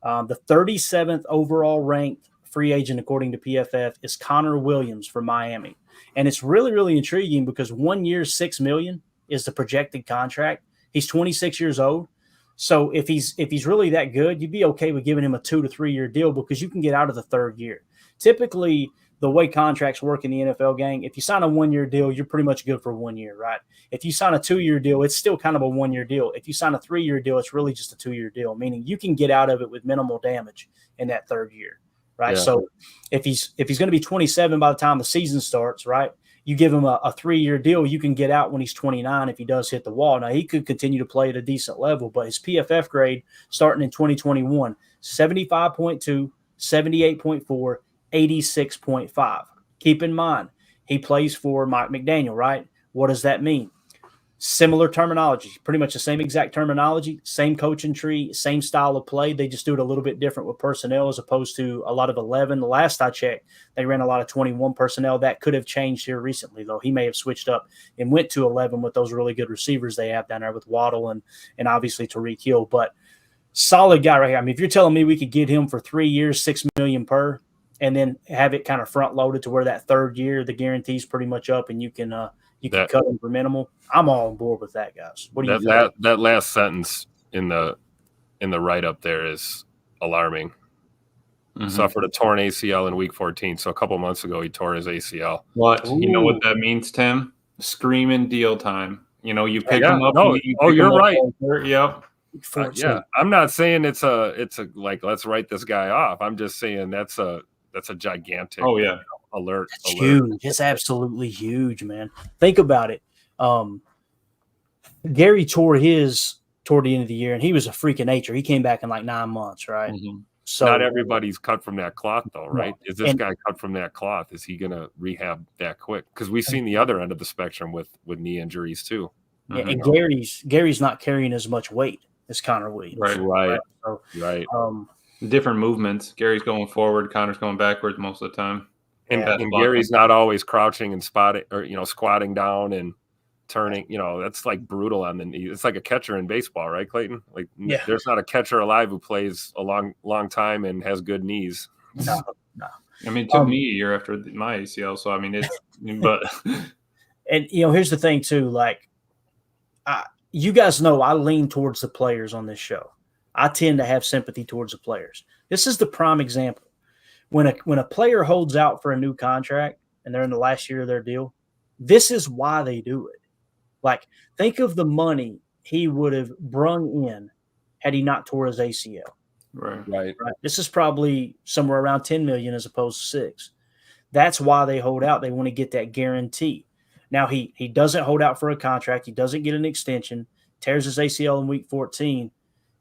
Speaker 2: the 37th overall ranked free agent according to PFF is Connor Williams from Miami. And it's really, really intriguing because 1 year, $6 million is the projected contract. He's 26 years old. So if he's really that good, you'd be okay with giving him a 2 to 3 year deal because you can get out of the 3rd year. Typically, the way contracts work in the NFL, gang, if you sign a 1 year deal, you're pretty much good for 1 year, right? If you sign a 2 year deal, it's still kind of a 1 year deal. If you sign a 3 year deal, it's really just a 2 year deal, meaning you can get out of it with minimal damage in that 3rd year, right? Yeah. So if he's going to be 27 by the time the season starts, right, you give him a 3 year deal, you can get out when he's 29 if he does hit the wall. Now, he could continue to play at a decent level, but his PFF grade starting in 2021, 75.2, 78.4, 86.5. Keep in mind, he plays for Mike McDaniel, right? What does that mean? Similar terminology, pretty much the same exact terminology, same coaching tree, same style of play. They just do it a little bit different with personnel as opposed to a lot of 11. The last I checked, they ran a lot of 21 personnel. That could have changed here recently, though. He may have switched up and went to 11 with those really good receivers they have down there with Waddle and obviously Tyreek Hill. But solid guy right here. I mean, if you're telling me we could get him for 3 years, $6 million per, and then have it kind of front loaded to where that 3rd year, the guarantee's pretty much up and you can cut him for minimal. I'm all on board with that, guys. What do you think?
Speaker 3: That last sentence in the write up there is alarming. Mm-hmm. Suffered a torn ACL in week 14. So a couple months ago, he tore his ACL.
Speaker 17: What? Ooh. You know what that means, Tim? Screaming deal time. You know, you pick him up.
Speaker 3: You're right.
Speaker 17: Yep.
Speaker 3: Yeah, I'm not saying it's a like let's write this guy off. I'm just saying that's a a gigantic alert.
Speaker 2: It's huge. It's absolutely huge, man. Think about it. Gary tore his toward the end of the year, and he was a freak of nature. He came back in like 9 months, right?
Speaker 3: Mm-hmm.
Speaker 2: So
Speaker 3: not everybody's cut from that cloth, though, right?
Speaker 2: No.
Speaker 3: Is this guy cut from that cloth? Is he going to rehab that quick? Because we've seen the other end of the spectrum with knee injuries too.
Speaker 2: Yeah, and Gary's not carrying as much weight as Connor Williams.
Speaker 3: Right.
Speaker 2: So,
Speaker 3: right.
Speaker 17: Different movements. Gary's going forward. Connor's going backwards most of the time.
Speaker 3: And Gary's not always crouching and spotting or squatting down and turning. That's like brutal on the knee. It's like a catcher in baseball, right, Clayton? Like there's not a catcher alive who plays a long time and has good knees.
Speaker 2: No.
Speaker 17: I mean, it took me a year after my ACL, so I mean, but
Speaker 2: and here's the thing too. Like, you guys know, I lean towards the players on this show. I tend to have sympathy towards the players. This is the prime example. When a player holds out for a new contract and they're in the last year of their deal, this is why they do it. Like, think of the money he would have brung in had he not tore his ACL.
Speaker 3: Right.
Speaker 2: This is probably somewhere around $10 million as opposed to $6 million. That's why they hold out. They want to get that guarantee. Now he doesn't hold out for a contract. He doesn't get an extension. Tears his ACL in week 14,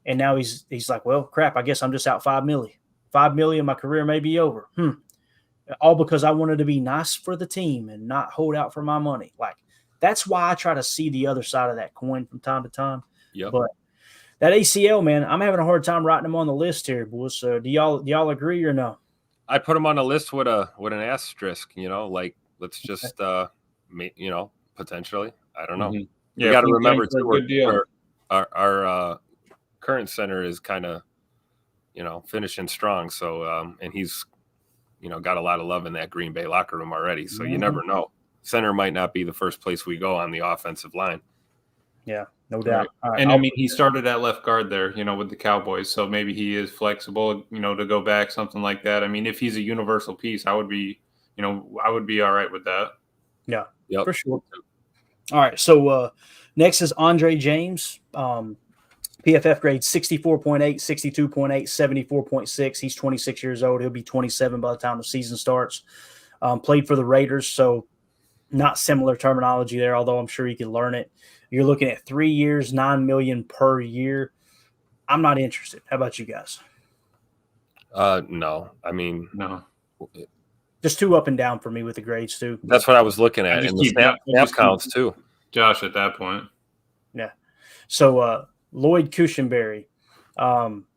Speaker 2: and now he's like, well, crap. I guess I'm just out $5 million. $5 million. My career may be over. All because I wanted to be nice for the team and not hold out for my money. Like, that's why I try to see the other side of that coin from time to time.
Speaker 3: Yep.
Speaker 2: But that ACL, man, I'm having a hard time writing him on the list here, boys. So do y'all agree or no?
Speaker 3: I put him on a list with an asterisk. Like, let's just potentially. I don't know.
Speaker 17: Mm-hmm.
Speaker 3: You got to remember too. Our current center is kind of finishing strong. So and he's got a lot of love in that Green Bay locker room already. So you never know. Center might not be the first place we go on the offensive line.
Speaker 2: Yeah, no doubt.
Speaker 17: Right. And I mean, he started at left guard there, with the Cowboys. So maybe he is flexible, to go back, something like that. I mean, if he's a universal piece, I would be all right with that.
Speaker 2: Yeah,
Speaker 3: yep.
Speaker 2: For sure. All right. So next is Andre James. PFF grade 64.8, 62.8, 74.6. He's 26 years old. He'll be 27 by the time the season starts. Played for the Raiders, so not similar terminology there, although I'm sure you can learn it. You're looking at 3 years, $9 million per year. I'm not interested. How about you guys?
Speaker 3: No. I mean,
Speaker 17: no.
Speaker 2: Just too up and down for me with the grades too.
Speaker 3: That's what I was looking at, and the snap counts too.
Speaker 17: Josh at that point.
Speaker 2: Yeah. So Lloyd Cushenberry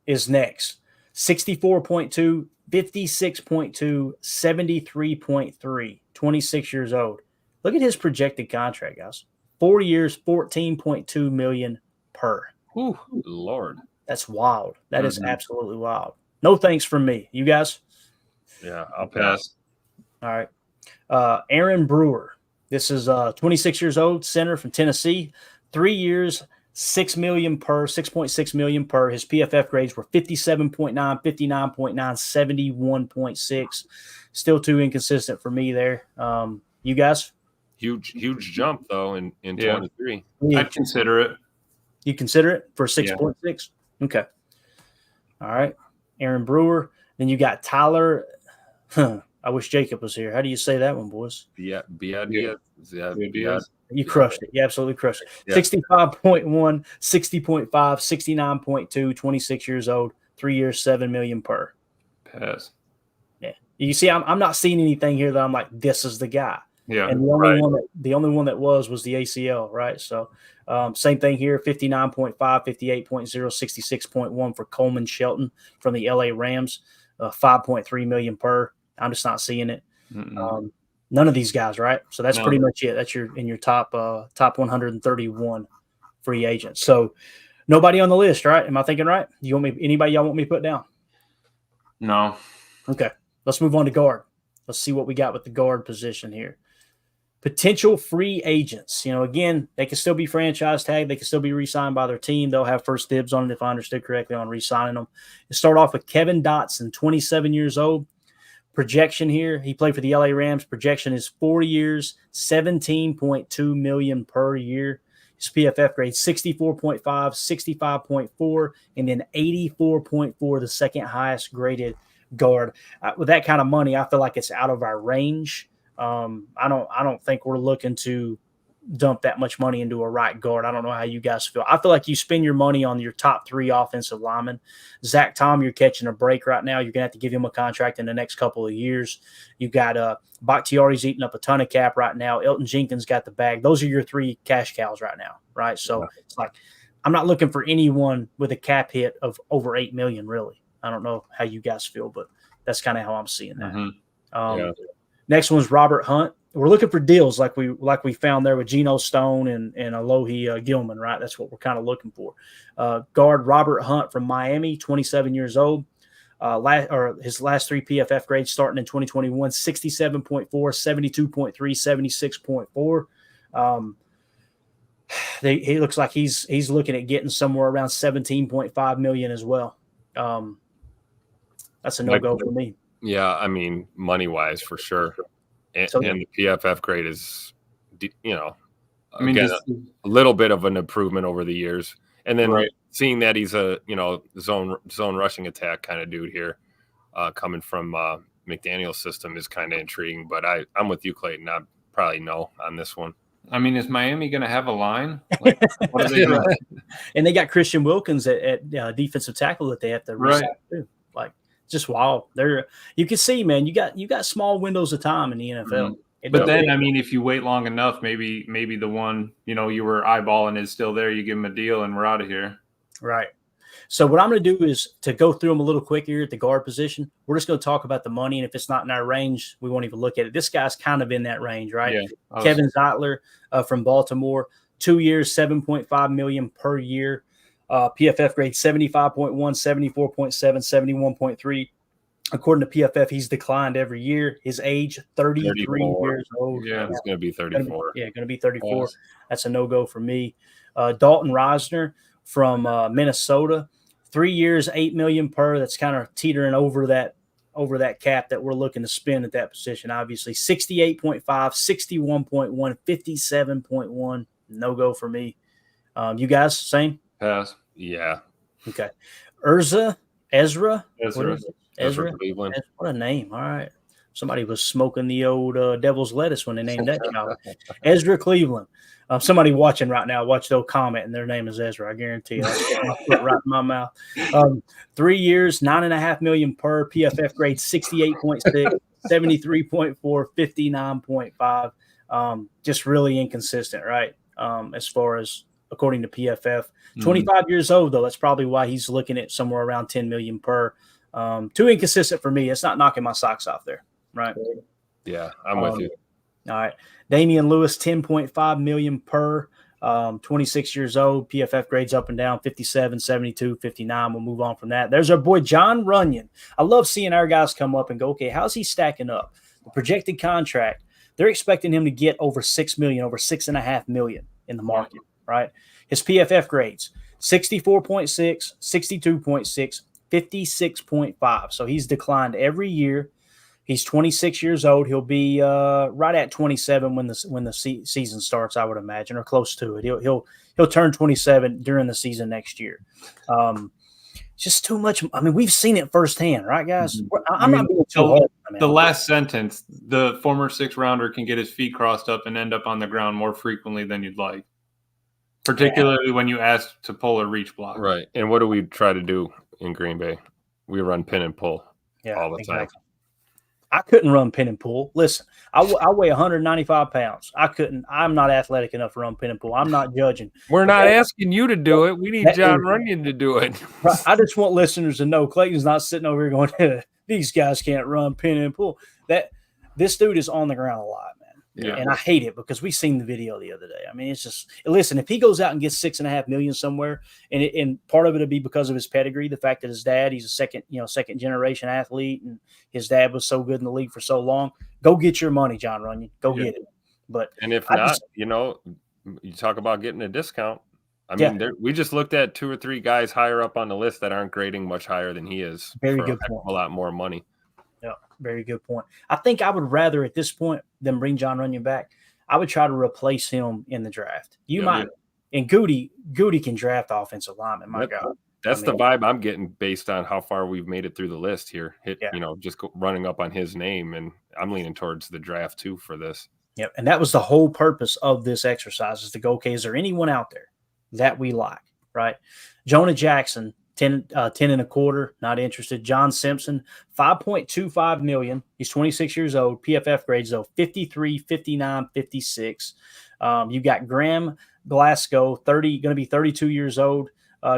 Speaker 2: is next. 64.2, 56.2, 73.3, 26 years old. Look at his projected contract, guys. 4 years, $14.2 million per.
Speaker 3: Ooh, Lord.
Speaker 2: That's wild. That is absolutely wild. No thanks from me. You guys?
Speaker 3: Yeah, I'll pass.
Speaker 2: All right. Aaron Brewer. This is 26 years old, center from Tennessee. 3 years, $6 million per, 6.6 million per. His PFF grades were 57.9, 59.9, 71.6. Still too inconsistent for me there. You guys?
Speaker 3: Huge jump though in 23.
Speaker 17: I'd consider it.
Speaker 2: You consider it for 6.6? Yeah. Okay. All right. Aaron Brewer. Then you got Tyler. I wish Jacob was here. How do you say that one, boys?
Speaker 3: Yeah.
Speaker 2: You crushed it. You absolutely crushed it. Yeah. 65.1, 60.5, 69.2, 26 years old, 3 years, $7 million per.
Speaker 17: Pass.
Speaker 2: Yeah. You see, I'm not seeing anything here that I'm like, this is the guy.
Speaker 17: Yeah.
Speaker 2: And the only one that was the ACL, right? So same thing here, 59.5, 58.0, 66.1 for Coleman Shelton from the LA Rams, 5.3 million per. I'm just not seeing it. None of these guys, right? So that's pretty much it. That's in your top 131 free agents. So nobody on the list, right? Am I thinking right? Anybody y'all want me to put down?
Speaker 17: No.
Speaker 2: Okay. Let's move on to guard. Let's see what we got with the guard position here. Potential free agents. Again, they can still be franchise tagged. They can still be re-signed by their team. They'll have first dibs on it, if I understood correctly, on re-signing them. Let's start off with Kevin Dotson, 27 years old. Projection here, he played for the LA Rams. Projection is 4 years, $17.2 million per year. His PFF grade 64.5, 65.4, and then 84.4, the second highest graded guard. With that kind of money, I feel like it's out of our range. I don't think we're looking to dump that much money into a right guard. I don't know how you guys feel. I feel like you spend your money on your top 3 offensive linemen. Zach Tom, you're catching a break right now. You're going to have to give him a contract in the next couple of years. You got Bakhtiari's eating up a ton of cap right now. Elton Jenkins got the bag. Those are your 3 cash cows right now, right? So it's like I'm not looking for anyone with a cap hit of over $8 million, really. I don't know how you guys feel, but that's kind of how I'm seeing that. Next one's Robert Hunt. We're looking for deals like we found there with Geno Stone and Alohi Gilman, right? That's what we're kind of looking for. Guard Robert Hunt from Miami, 27 years old. His last 3 PFF grades starting in 2021, 67.4, 72.3, 76.4. He looks like he's looking at getting somewhere around 17.5 million as well. That's a no-go for me.
Speaker 3: Yeah, I mean, money-wise for sure. And the PFF grade is, again, a little bit of an improvement over the years. And then seeing that he's a, zone rushing attack kind of dude here, coming from McDaniel's system is kind of intriguing. But I'm with you, Clayton. I probably no on this one.
Speaker 17: I mean, is Miami going to have a line? Like, what are they doing?
Speaker 2: And they got Christian Wilkins at defensive tackle that they have to resign too. Like, just wild. You can see, man, you got small windows of time in the NFL.
Speaker 17: But then, I mean, if you wait long enough, maybe the one you were eyeballing is still there. You give him a deal, and we're out of here.
Speaker 2: Right. So what I'm going to do is to go through them a little quick here at the guard position. We're just going to talk about the money, and if it's not in our range, we won't even look at it. This guy's kind of in that range, right? Yeah. Kevin Zeitler from Baltimore, 2 years, $7.5 million per year. PFF grade 75.1, 74.7, 71.3. According to PFF, he's declined every year. His age, 33 years old.
Speaker 3: Yeah, he's going to be 34.
Speaker 2: Going to be 34. Yes. That's a no-go for me. Dalton Reisner from Minnesota, 3 years, $8 million per. That's kind of teetering over that cap that we're looking to spend at that position. Obviously, 68.5, 61.1, 57.1. No-go for me. You guys, same?
Speaker 17: Pass.
Speaker 3: Yeah.
Speaker 2: Okay. Ezra Cleveland. What a name. All right. Somebody was smoking the old devil's lettuce when they named that child. Ezra Cleveland. Somebody watching right now, watch they'll comment, and their name is Ezra. I guarantee you. I'll put it right in my mouth. 3 years, $9.5 million per. PFF grade 68.6, 73.4, 59.5. Just really inconsistent, right? As far as according to PFF. 25 years old, though. That's probably why he's looking at somewhere around $10 million per. Too inconsistent for me. It's not knocking my socks off there, right?
Speaker 3: Yeah, I'm with you.
Speaker 2: All right. Damian Lewis, $10.5 million per. 26 years old. PFF grades up and down, 57, 72, 59. We'll move on from that. There's our boy John Runyon. I love seeing our guys come up and go, okay, how's he stacking up? The projected contract, they're expecting him to get over $6 million, over $6.5 million in the market, right? His PFF grades, 64.6, 62.6, 56.5. So he's declined every year. He's 26 years old. He'll be right at 27 when the season starts, I would imagine, or close to it. He'll turn 27 during the season next year. Just too much. I mean, we've seen it firsthand, right, guys? I'm not being too hard.
Speaker 17: The last sentence: the former 6th rounder can get his feet crossed up and end up on the ground more frequently than you'd like. Particularly when you ask to pull or reach block.
Speaker 3: Right. And what do we try to do in Green Bay? We run pin and pull all the time.
Speaker 2: I couldn't run pin and pull. Listen, I weigh 195 pounds. I'm not athletic enough to run pin and pull. I'm not judging.
Speaker 3: We're not asking you to do it. We need John Runyon to do it.
Speaker 2: I just want listeners to know Clayton's not sitting over here going, these guys can't run pin and pull. This dude is on the ground a lot, man. Yeah. And I hate it because we seen the video the other day. I mean, it's just, listen, if he goes out and gets $6.5 million somewhere, and part of it would be because of his pedigree, the fact that his dad, he's a second generation athlete, and his dad was so good in the league for so long. Go get your money, John Runyon. Go get it.
Speaker 3: And if not, you talk about getting a discount. I mean, we just looked at 2 or 3 guys higher up on the list that aren't grading much higher than he is.
Speaker 2: Very good point.
Speaker 3: A lot more money.
Speaker 2: Yeah, very good point. I think I would rather at this point than bring John Runyon back. I would try to replace him in the draft. And Goody can draft offensive linemen. My God,
Speaker 3: That's the vibe I'm getting based on how far we've made it through the list here. Just running up on his name, and I'm leaning towards the draft too for this.
Speaker 2: Yep, and that was the whole purpose of this exercise, is to go, okay, is there anyone out there that we like, right? Jonah Jackson, 10 and a quarter, not interested. John Simpson, $5.25 million. He's 26 years old. PFF grades, though, 53, 59, 56. You got Graham Glasgow, going to be 32 years old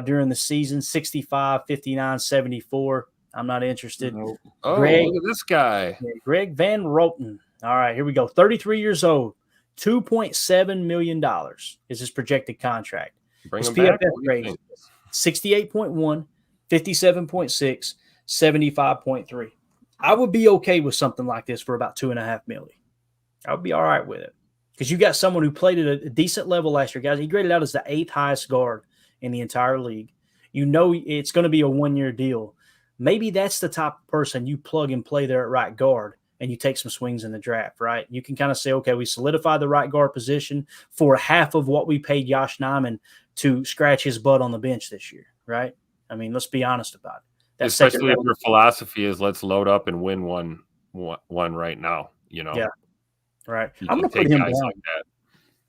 Speaker 2: during the season, 65, 59, 74. I'm not interested.
Speaker 3: Nope. Oh, look at this guy.
Speaker 2: Greg Van Roten. All right, here we go. 33 years old, $2.7 million is his projected contract.
Speaker 3: Bring
Speaker 2: his
Speaker 3: him back.
Speaker 2: PFF grade, 68.1, 57.6, 75.3. I would be okay with something like this for about $2.5 million. I would be all right with it, because you got someone who played at a decent level last year, guys. He graded out as the 8th highest guard in the entire league. You know it's going to be a one-year deal. Maybe that's the type of person you plug and play there at right guard, and you take some swings in the draft, right? You can kind of say, okay, we solidify the right guard position for half of what we paid Josh Nijman to scratch his butt on the bench this year, right? I mean, let's be honest about it.
Speaker 3: Especially if your philosophy is let's load up and win one right now,
Speaker 2: Yeah, right.
Speaker 3: I'm going to put him down. Like that.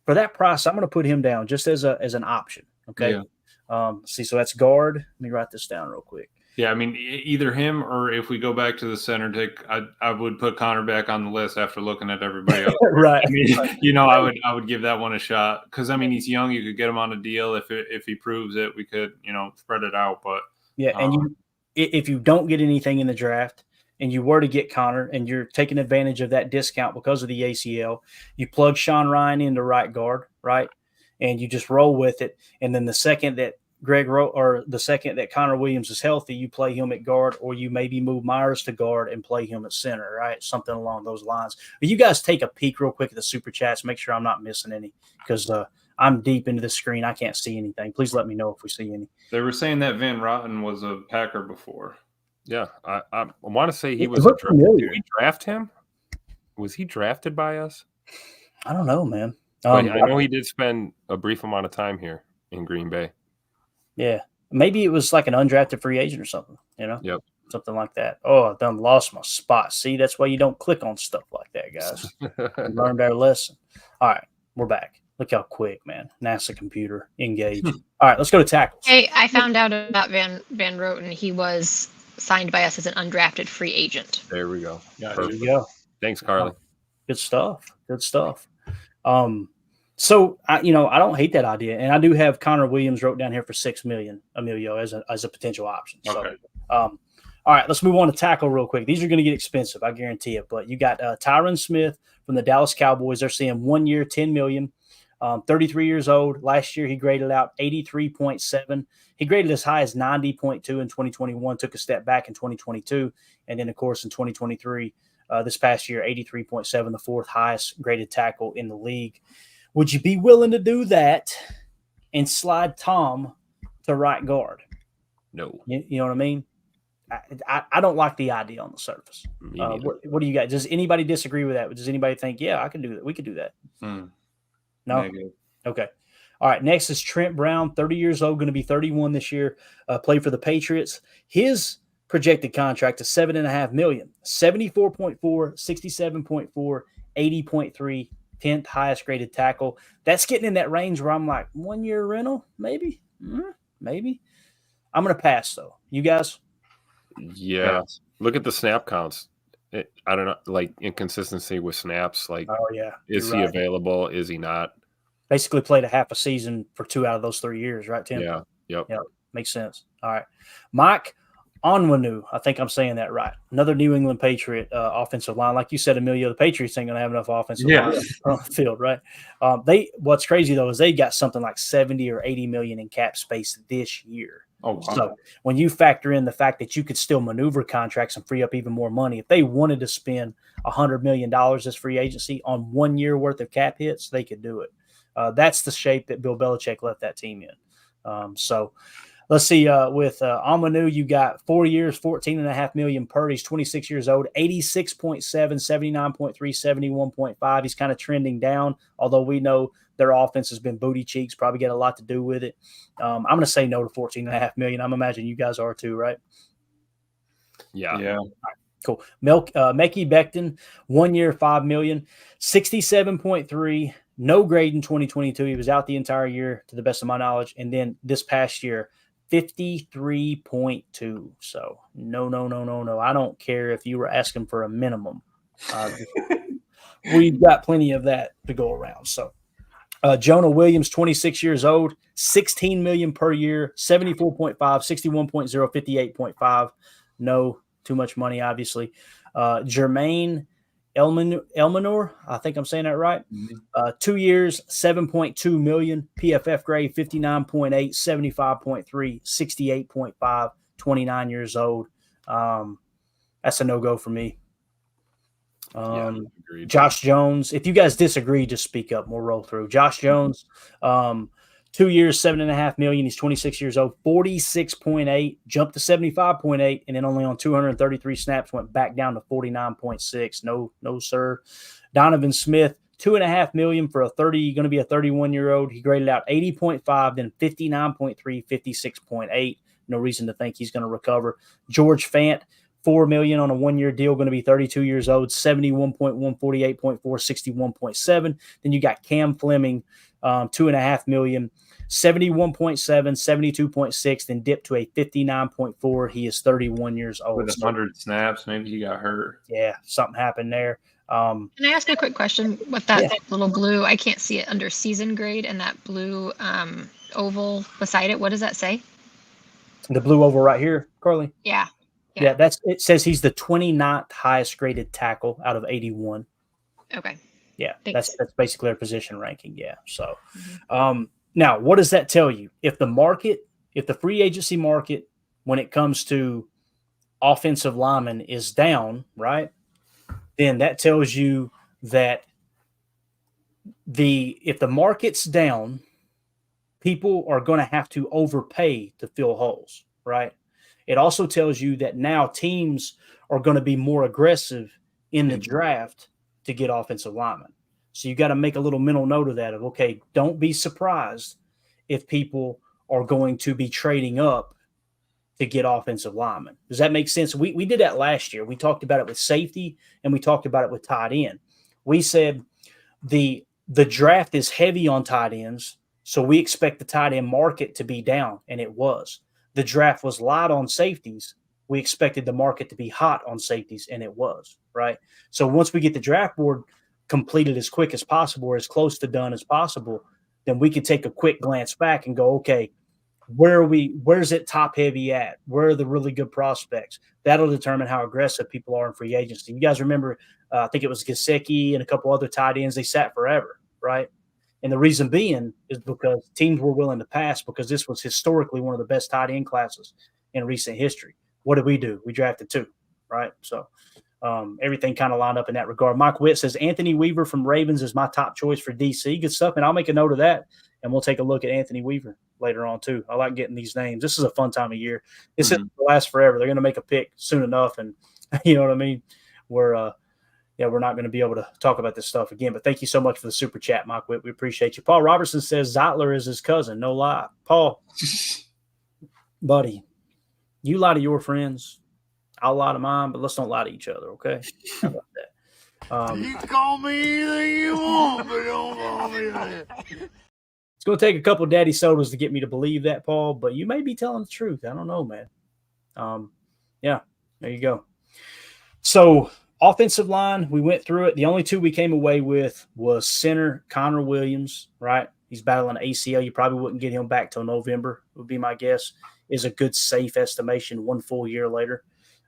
Speaker 2: For that price, I'm going to put him down just as an option, okay? Yeah. So that's guard. Let me write this down real quick.
Speaker 17: Yeah, I mean, either him or if we go back to the center take, I would put Connor back on the list after looking at everybody else.
Speaker 2: Right.
Speaker 17: I mean, I would give that one a shot, because I mean, he's young. You could get him on a deal if he proves it. We could spread it out. But
Speaker 2: yeah, and if you don't get anything in the draft, and you were to get Connor, and you're taking advantage of that discount because of the ACL, you plug Sean Ryan into right guard, right, and you just roll with it. And then the second that Connor Williams is healthy, you play him at guard, or you maybe move Myers to guard and play him at center, right? Something along those lines. But you guys take a peek real quick at the super chats. Make sure I'm not missing any, because I'm deep into the screen. I can't see anything. Please let me know if we see any.
Speaker 17: They were saying that Van Roten was a Packer before.
Speaker 3: Yeah, I want to say he was a draft. Did we draft him? Was he drafted by us?
Speaker 2: I don't know, man.
Speaker 3: I know he did spend a brief amount of time here in Green Bay.
Speaker 2: Yeah, maybe it was like an undrafted free agent or something,
Speaker 3: Yep.
Speaker 2: Something like that. Oh, I've done lost my spot. See, that's why you don't click on stuff like that, guys. We learned our lesson. All right, we're back. Look how quick, man. NASA computer engaged. All right, let's go to tackles.
Speaker 19: Hey, I found out about Van Roten. He was signed by us as an undrafted free agent.
Speaker 3: There we go.
Speaker 2: There you go.
Speaker 3: Thanks, Carly.
Speaker 2: Good stuff. So I don't hate that idea, and I do have Connor Williams wrote down here for $6 million, Emilio, as a potential option.
Speaker 17: Okay.
Speaker 2: So, all right, let's move on to tackle real quick. These are going to get expensive, I guarantee it. But you got Tyron Smith from the Dallas Cowboys. They're seeing 1 year, $10 million. 33 years old. Last year he graded out 83.7. He graded as high as 90.2 in 2021. Took a step back in 2022, and then of course in 2023, this past year, 83.7, the fourth highest graded tackle in the league. Would you be willing to do that and slide Tom to right guard?
Speaker 3: No.
Speaker 2: You know what I mean? I don't like the idea on the surface. What do you got? Does anybody disagree with that? Does anybody think, yeah, I can do that? We could do that. No?
Speaker 17: Negative.
Speaker 2: Okay. All right. Next is Trent Brown, 30 years old, going to be 31 this year. Played for the Patriots. His projected contract is $7.5 million. 74.4, 67.4, 80.3. 10th highest graded tackle. That's getting in that range where I'm like, 1 year rental, maybe. Maybe. I'm going to pass, though. You guys?
Speaker 3: Yeah. Look at the snap counts. I don't know, like inconsistency with snaps. Like,
Speaker 2: oh, yeah.
Speaker 3: Is he available? Is he not?
Speaker 2: Basically played a half a season for 2 out of those 3 years, right, Tim?
Speaker 3: Yeah. Yep.
Speaker 2: Makes sense. All right. Mike Onwenu, I think I'm saying that right. Another New England Patriot offensive line. Like you said, Emilio, the Patriots ain't going to have enough offensive line on the field, right? What's crazy, though, is they got something like 70 or 80 million in cap space this year.
Speaker 17: Oh, wow.
Speaker 2: So when you factor in the fact that you could still maneuver contracts and free up even more money, if they wanted to spend $100 million as free agency on 1 year worth of cap hits, they could do it. That's the shape that Bill Belichick left that team in. So let's see. With Amanu, you got 4 years, $14.5 million per. He's 26 years old, 86.7, 79.3, 71.5. He's kind of trending down, although we know their offense has been booty cheeks, probably got a lot to do with it. I'm going to say no to $14.5 million. I'm imagining you guys are too, right?
Speaker 3: Yeah.
Speaker 17: Yeah.
Speaker 2: Cool. Mekhi Becton, 1 year, $5 million, 67.3, no grade in 2022. He was out the entire year, to the best of my knowledge. And then this past year, 53.2. So no. I don't care if you were asking for a minimum. We've got plenty of that to go around. So Jonah Williams, 26 years old, $16 million per year, 74.5, 61.0, 58.5. No, too much money, obviously. Jermaine Elmanor, I think I'm saying that right. 2 years, $7.2 million, PFF grade, 59.8, 75.3, 68.5, 29 years old. That's a no-go for me. Josh Jones, if you guys disagree, just speak up. We'll roll through. Josh Jones, 2 years, $7.5 million. He's 26 years old, 46.8, jumped to 75.8, and then only on 233 snaps went back down to 49.6. No, sir. Donovan Smith, $2.5 million for going to be a 31-year-old. He graded out 80.5, then 59.3, 56.8. No reason to think he's going to recover. George Fant, $4 million on a 1-year deal, going to be 32 years old, 71.1, 48.4, 61.7. Then you got Cam Fleming, $2.5 million, 71.7, 72.6, then dipped to a 59.4. He is 31 years old.
Speaker 17: With 100 snaps, maybe he got hurt.
Speaker 2: Yeah, something happened there.
Speaker 19: Can I ask a quick question? With that little blue, I can't see it under season grade, and that blue oval beside it, what does that say?
Speaker 2: The blue oval right here, Carly?
Speaker 19: Yeah.
Speaker 2: Yeah, it says he's the 29th highest graded tackle out of 81.
Speaker 19: Okay.
Speaker 2: Yeah,
Speaker 19: Thanks.
Speaker 2: that's basically their position ranking. Yeah. So now what does that tell you? If the free agency market, when it comes to offensive linemen, is down, right? Then that tells you that if the market's down, people are going to have to overpay to fill holes, right? It also tells you that now teams are going to be more aggressive in the draft to get offensive linemen. So you got to make a little mental note of that okay, don't be surprised if people are going to be trading up to get offensive linemen. Does that make sense? We did that last year. We talked about it with safety and we talked about it with tight end. We said the draft is heavy on tight ends, so we expect the tight end market to be down, and it was. The draft was light on safeties. We expected the market to be hot on safeties, and it was, right? So once we get the draft board completed as quick as possible, or as close to done as possible, then we could take a quick glance back and go, okay, where's it top heavy at? Where are the really good prospects? That'll determine how aggressive people are in free agency. You guys remember, I think it was Gesicki and a couple other tight ends. They sat forever, right? And the reason being is because teams were willing to pass because this was historically one of the best tight end classes in recent history. What did we do? We drafted 2, right? So everything kind of lined up in that regard. Mike Witt says Anthony Weaver from Ravens is my top choice for DC. Good stuff, and I'll make a note of that, and we'll take a look at Anthony Weaver later on too. I like getting these names. This is a fun time of year. This isn't going to last forever. They're going to make a pick soon enough, and you know what I mean? We're not going to be able to talk about this stuff again. But thank you so much for the super chat, Mike Witt. We appreciate you. Paul Robertson says Zeitler is his cousin. No lie. Paul, buddy, you lie to your friends. I'll lie to mine, but let's don't lie to each other, okay? How about that?
Speaker 20: You can call me anything you want, but don't call me that.
Speaker 2: It's going to take a couple of daddy sodas to get me to believe that, Paul, but you may be telling the truth. I don't know, man. Yeah, there you go. So offensive line, we went through it. The only 2 we came away with was center Connor Williams, right? He's battling ACL. You probably wouldn't get him back till November, would be my guess. Is a good, safe estimation 1 full year later.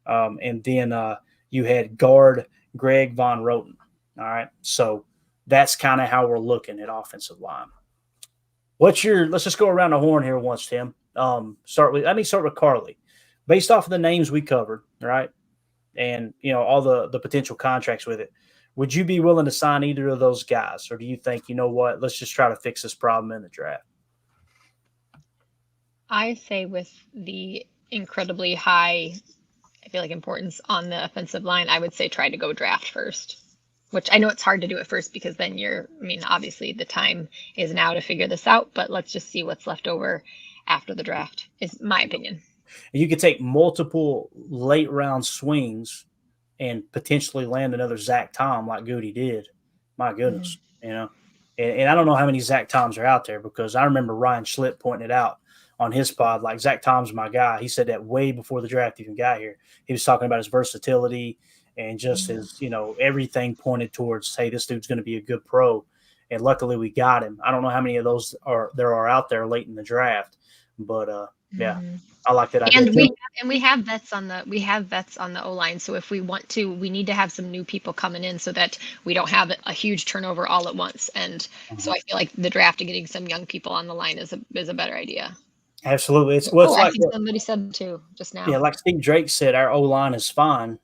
Speaker 2: And then you had guard Greg Von Roten. All right. So that's kind of how we're looking at offensive line. Let's just go around the horn here once, Tim. Start with Carly. Based off of the names we covered, right? And, all the potential contracts with it, would you be willing to sign either of those guys? Or do you think, you know what, let's just try to fix this problem in the draft?
Speaker 19: I say with the incredibly high, I feel like, importance on the offensive line, I would say try to go draft first. which I know it's hard to do at first because then obviously the time is now to figure this out, but let's just see what's left over after the draft is my opinion.
Speaker 2: You could take multiple late round swings and potentially land another Zach Tom like Goody did. My goodness, you know. And I don't know how many Zach Toms are out there, because I remember Ryan Schlitt pointing it out on his pod, like, Zach Tom's my guy. He said that way before the draft even got here. He was talking about his versatility and just his, you know, everything pointed towards, hey, this dude's going to be a good pro. And luckily we got him. I don't know how many of those there are out there late in the draft, but yeah, I like that idea.
Speaker 19: And we have vets on the O-line. So if we want to, we need to have some new people coming in so that we don't have a huge turnover all at once. And so I feel like the draft and getting some young people on the line is a better idea.
Speaker 2: Absolutely. It's
Speaker 19: I
Speaker 2: like
Speaker 19: think somebody said too just now.
Speaker 2: Yeah, like Steve Drake said, our O-line is fine.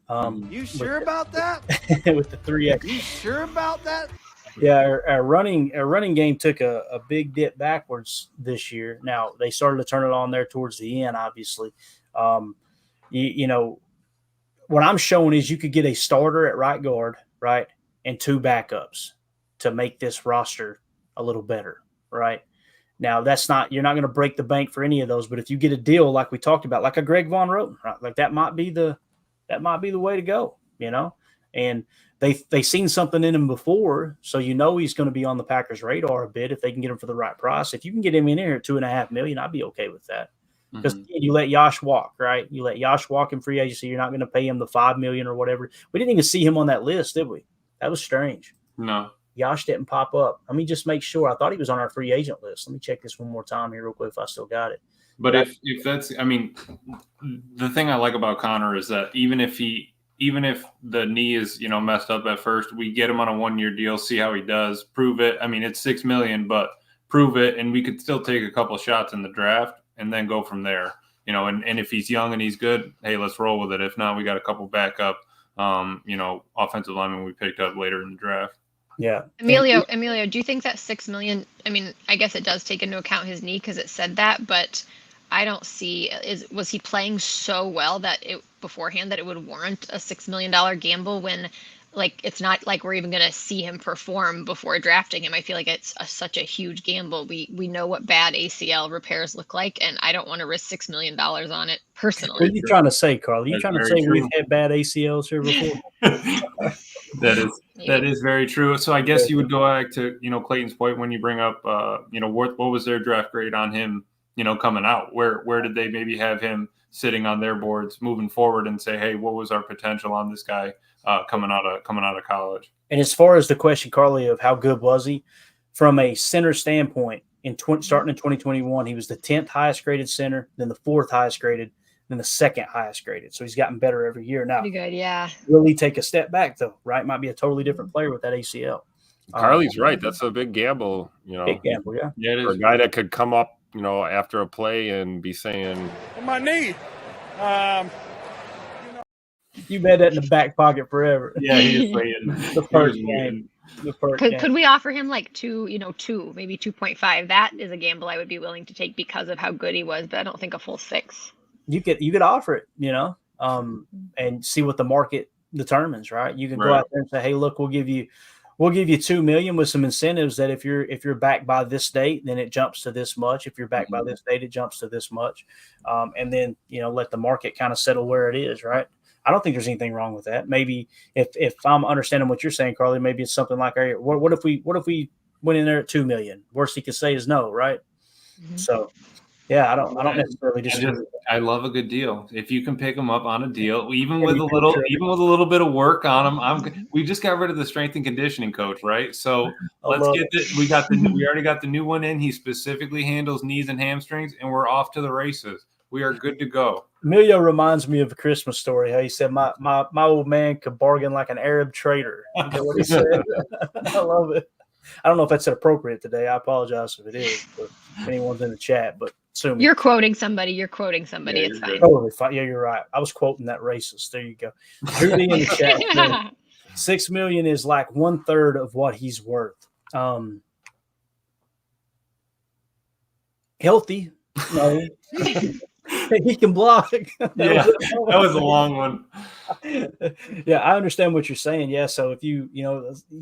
Speaker 20: You sure about that?
Speaker 2: With the 3X.
Speaker 20: You sure about that?
Speaker 2: Yeah, our running game took a big dip backwards this year. Now they started to turn it on there towards the end, obviously. You know, what I'm showing is you could get a starter at right guard, right, and 2 backups to make this roster a little better, right? Now you're not going to break the bank for any of those, but if you get a deal like we talked about, like a Greg Von Roten, right, like that might be the way to go, you know. And they seen something in him before, so you know he's going to be on the Packers' radar a bit if they can get him for the right price. If you can get him in here at $2.5 million, I'd be okay with that. Because you let Yash walk, right? You let Yash walk in free agency. You're not going to pay him the $5 million or whatever. We didn't even see him on that list, did we? That was strange.
Speaker 17: No.
Speaker 2: Yash didn't pop up. Let me just make sure. I thought he was on our free agent list. Let me check this one more time here real quick if I still got it.
Speaker 17: But if that's, I mean, the thing I like about Connor is that even if the knee is, you know, messed up at first, we get him on a 1-year deal, see how he does, prove it. I mean, it's $6 million, but prove it, and we could still take a couple shots in the draft and then go from there. You know, and if he's young and he's good, hey, let's roll with it. If not, we got a couple backup, you know, offensive linemen we picked up later in the draft.
Speaker 2: Yeah.
Speaker 19: Emilio, do you think that $6 million? I mean, I guess it does take into account his knee because it said that, but I don't see was he playing so well that beforehand that it would warrant a $6 million gamble when, like, it's not like we're even going to see him perform before drafting him. I feel like it's such a huge gamble. We know what bad ACL repairs look like, and I don't want to risk $6 million on it personally.
Speaker 2: What are you trying to say, Carl? Are you trying to say true. We've had bad ACLs here before?
Speaker 17: That is very true. So I guess you would go back to, you know, Clayton's point when you bring up, you know, what was their draft grade on him, you know, coming out? Where did they maybe have him sitting on their boards moving forward and say, hey, what was our potential on this guy coming out of college?
Speaker 2: And as far as the question, Carly, of how good was he, from a center standpoint, starting in 2021, he was the 10th highest graded center, then the 4th highest graded, then the 2nd highest graded. So he's gotten better every year now.
Speaker 19: Pretty good, yeah.
Speaker 2: Really take a step back, though, right? Might be a totally different player with that ACL.
Speaker 3: Carly's right. That's a big gamble, you know.
Speaker 2: Big gamble, yeah.
Speaker 17: Yeah, it is.
Speaker 3: For a guy that could come up, you know, after a play and be saying,
Speaker 20: my knee.
Speaker 2: You've had that in the back pocket forever.
Speaker 17: Yeah, he's playing
Speaker 2: the first game.
Speaker 19: Could we offer him like 2, maybe 2.5? That is a gamble I would be willing to take because of how good he was, but I don't think a full 6.
Speaker 2: You could offer it, you know, and see what the market determines, right? You can go out there and say, hey, look, we'll give you $2 million with some incentives that if you're backed by this date, then it jumps to this much. If you're backed by this date, it jumps to this much. And then, you know, let the market kind of settle where it is, right? I don't think there's anything wrong with that. Maybe if I'm understanding what you're saying, Carly, maybe it's something like, what if we went in there at $2 million? Worst he could say is no, right? Mm-hmm. So, yeah, I don't necessarily disagree.
Speaker 17: I love a good deal. If you can pick them up on a deal, even with a little bit of work on them. We just got rid of the strength and conditioning coach, right? So let's get this. We already got the new one in. He specifically handles knees and hamstrings, and we're off to the races. We are good to go.
Speaker 2: Emilio reminds me of a Christmas story. How he said, my old man could bargain like an Arab trader. You know what he said? I love it. I don't know if that's appropriate today. I apologize if it is, but if anyone's in the chat, but assuming
Speaker 19: you're quoting somebody. It's fine.
Speaker 2: Totally fine. Yeah, you're right. I was quoting that racist. There you go. Rudy in the chat. Yeah. $6 million is like 1/3 of what he's worth. Healthy. No. He can block.
Speaker 17: Yeah, that was a long one.
Speaker 2: Yeah, I understand what you're saying. Yeah, so if you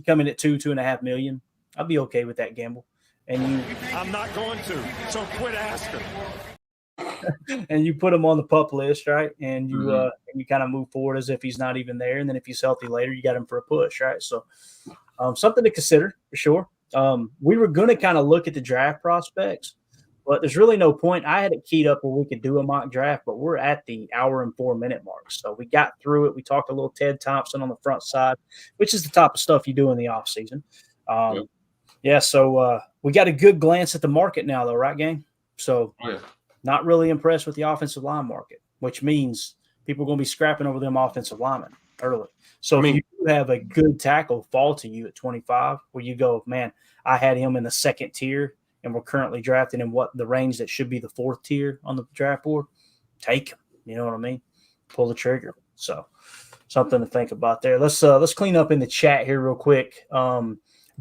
Speaker 2: come in at 2.5 million, I'd be okay with that gamble. And
Speaker 14: I'm not going to, so quit asking.
Speaker 2: and you put him on the pup list, right? And you kind of move forward as if he's not even there. And then if he's healthy later, you got him for a push, right? So something to consider for sure. We were going to kind of look at the draft prospects, but there's really no point. I had it keyed up where we could do a mock draft, but we're at the hour and 4-minute mark. So we got through it. We talked a little Ted Thompson on the front side, which is the type of stuff you do in the offseason. Yeah, so we got a good glance at the market now, though, right, gang? So not really impressed with the offensive line market, which means people are going to be scrapping over them offensive linemen early. So if you do have a good tackle fall to you at 25, where you go, man, I had him in the second tier, and we're currently drafting in what the range that should be the fourth tier on the draft board, take him. You know what I mean? Pull the trigger. So something to think about there. Let's clean up in the chat here real quick.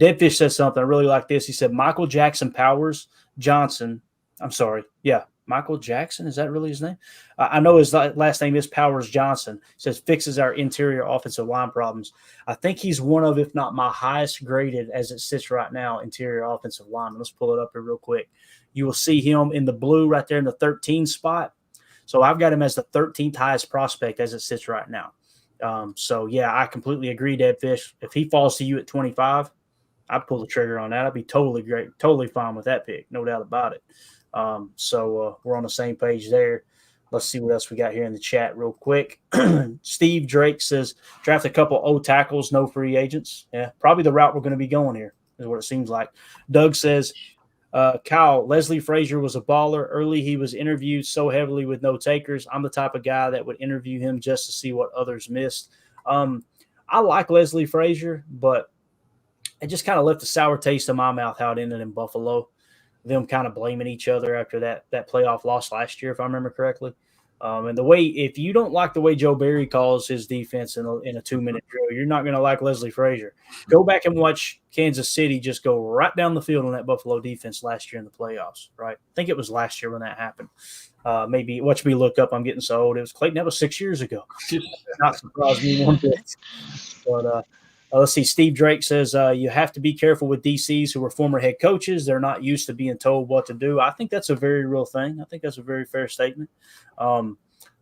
Speaker 2: Deadfish said something. I really like this. He said Michael Jackson Powers Johnson. I'm sorry. Yeah. Michael Jackson. Is that really his name? I know his last name is Powers Johnson. He says fixes our interior offensive line problems. I think he's one of, if not my highest graded as it sits right now, interior offensive lineman. Let's pull it up here real quick. You will see him in the blue right there in the 13 spot. So I've got him as the 13th highest prospect as it sits right now. So yeah, I completely agree, Deadfish. If he falls to you at 25, I'd pull the trigger on that. I'd be totally great, totally fine with that pick, no doubt about it. So we're on the same page there. Let's see what else we got here in the chat real quick. Steve Drake says, draft a couple O tackles, no free agents. Yeah, probably the route we're going to be going here is what it seems like. Doug says, Kyle, Leslie Frazier was a baller. Early, he was interviewed so heavily with no takers. I'm the type of guy that would interview him just to see what others missed. I like Leslie Frazier, but it just kind of left a sour taste in my mouth how it ended in Buffalo. Them kind of blaming each other after that playoff loss last year, if I remember correctly. And the way, if you don't like the way Joe Barry calls his defense in a 2-minute drill, you're not going to like Leslie Frazier. Go back and watch Kansas City just go right down the field on that Buffalo defense last year in the playoffs, right? I think it was last year when that happened. Maybe watch me look up. I'm getting so old. It was Clayton. That was 6 years ago. Not surprised me one bit. But let's see. Steve Drake says you have to be careful with DCs who are former head coaches. They're not used to being told what to do. I think that's a very real thing. I think that's a very fair statement.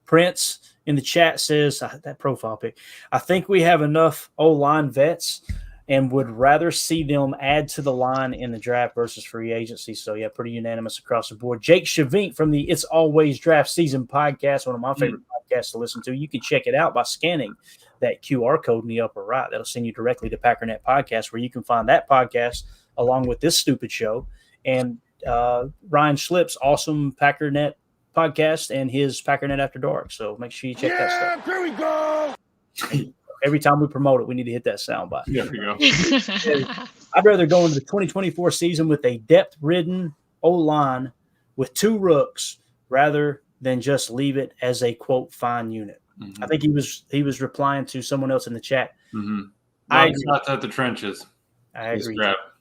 Speaker 2: Prince in the chat says that profile pic. I think we have enough O-line vets and would rather see them add to the line in the draft versus free agency. So, yeah, pretty unanimous across the board. Jake Shavink from the It's Always Draft Season podcast, one of my favorite podcasts to listen to. You can check it out by scanning that QR code in the upper right. That'll send you directly to Packernet Podcast, where you can find that podcast along with this stupid show. And Ryan Schlip's awesome Packernet podcast and his Packernet After Dark. So make sure you check that stuff.
Speaker 20: Here we go.
Speaker 2: Every time we promote it, we need to hit that soundbite.
Speaker 17: There we go.
Speaker 2: I'd rather go into the 2024 season with a depth-ridden O-line with 2 rooks rather than just leave it as a, quote, fine unit. Mm-hmm. I think he was replying to someone else in the chat.
Speaker 17: Mm-hmm. I agree. Not at the trenches.
Speaker 2: I agree.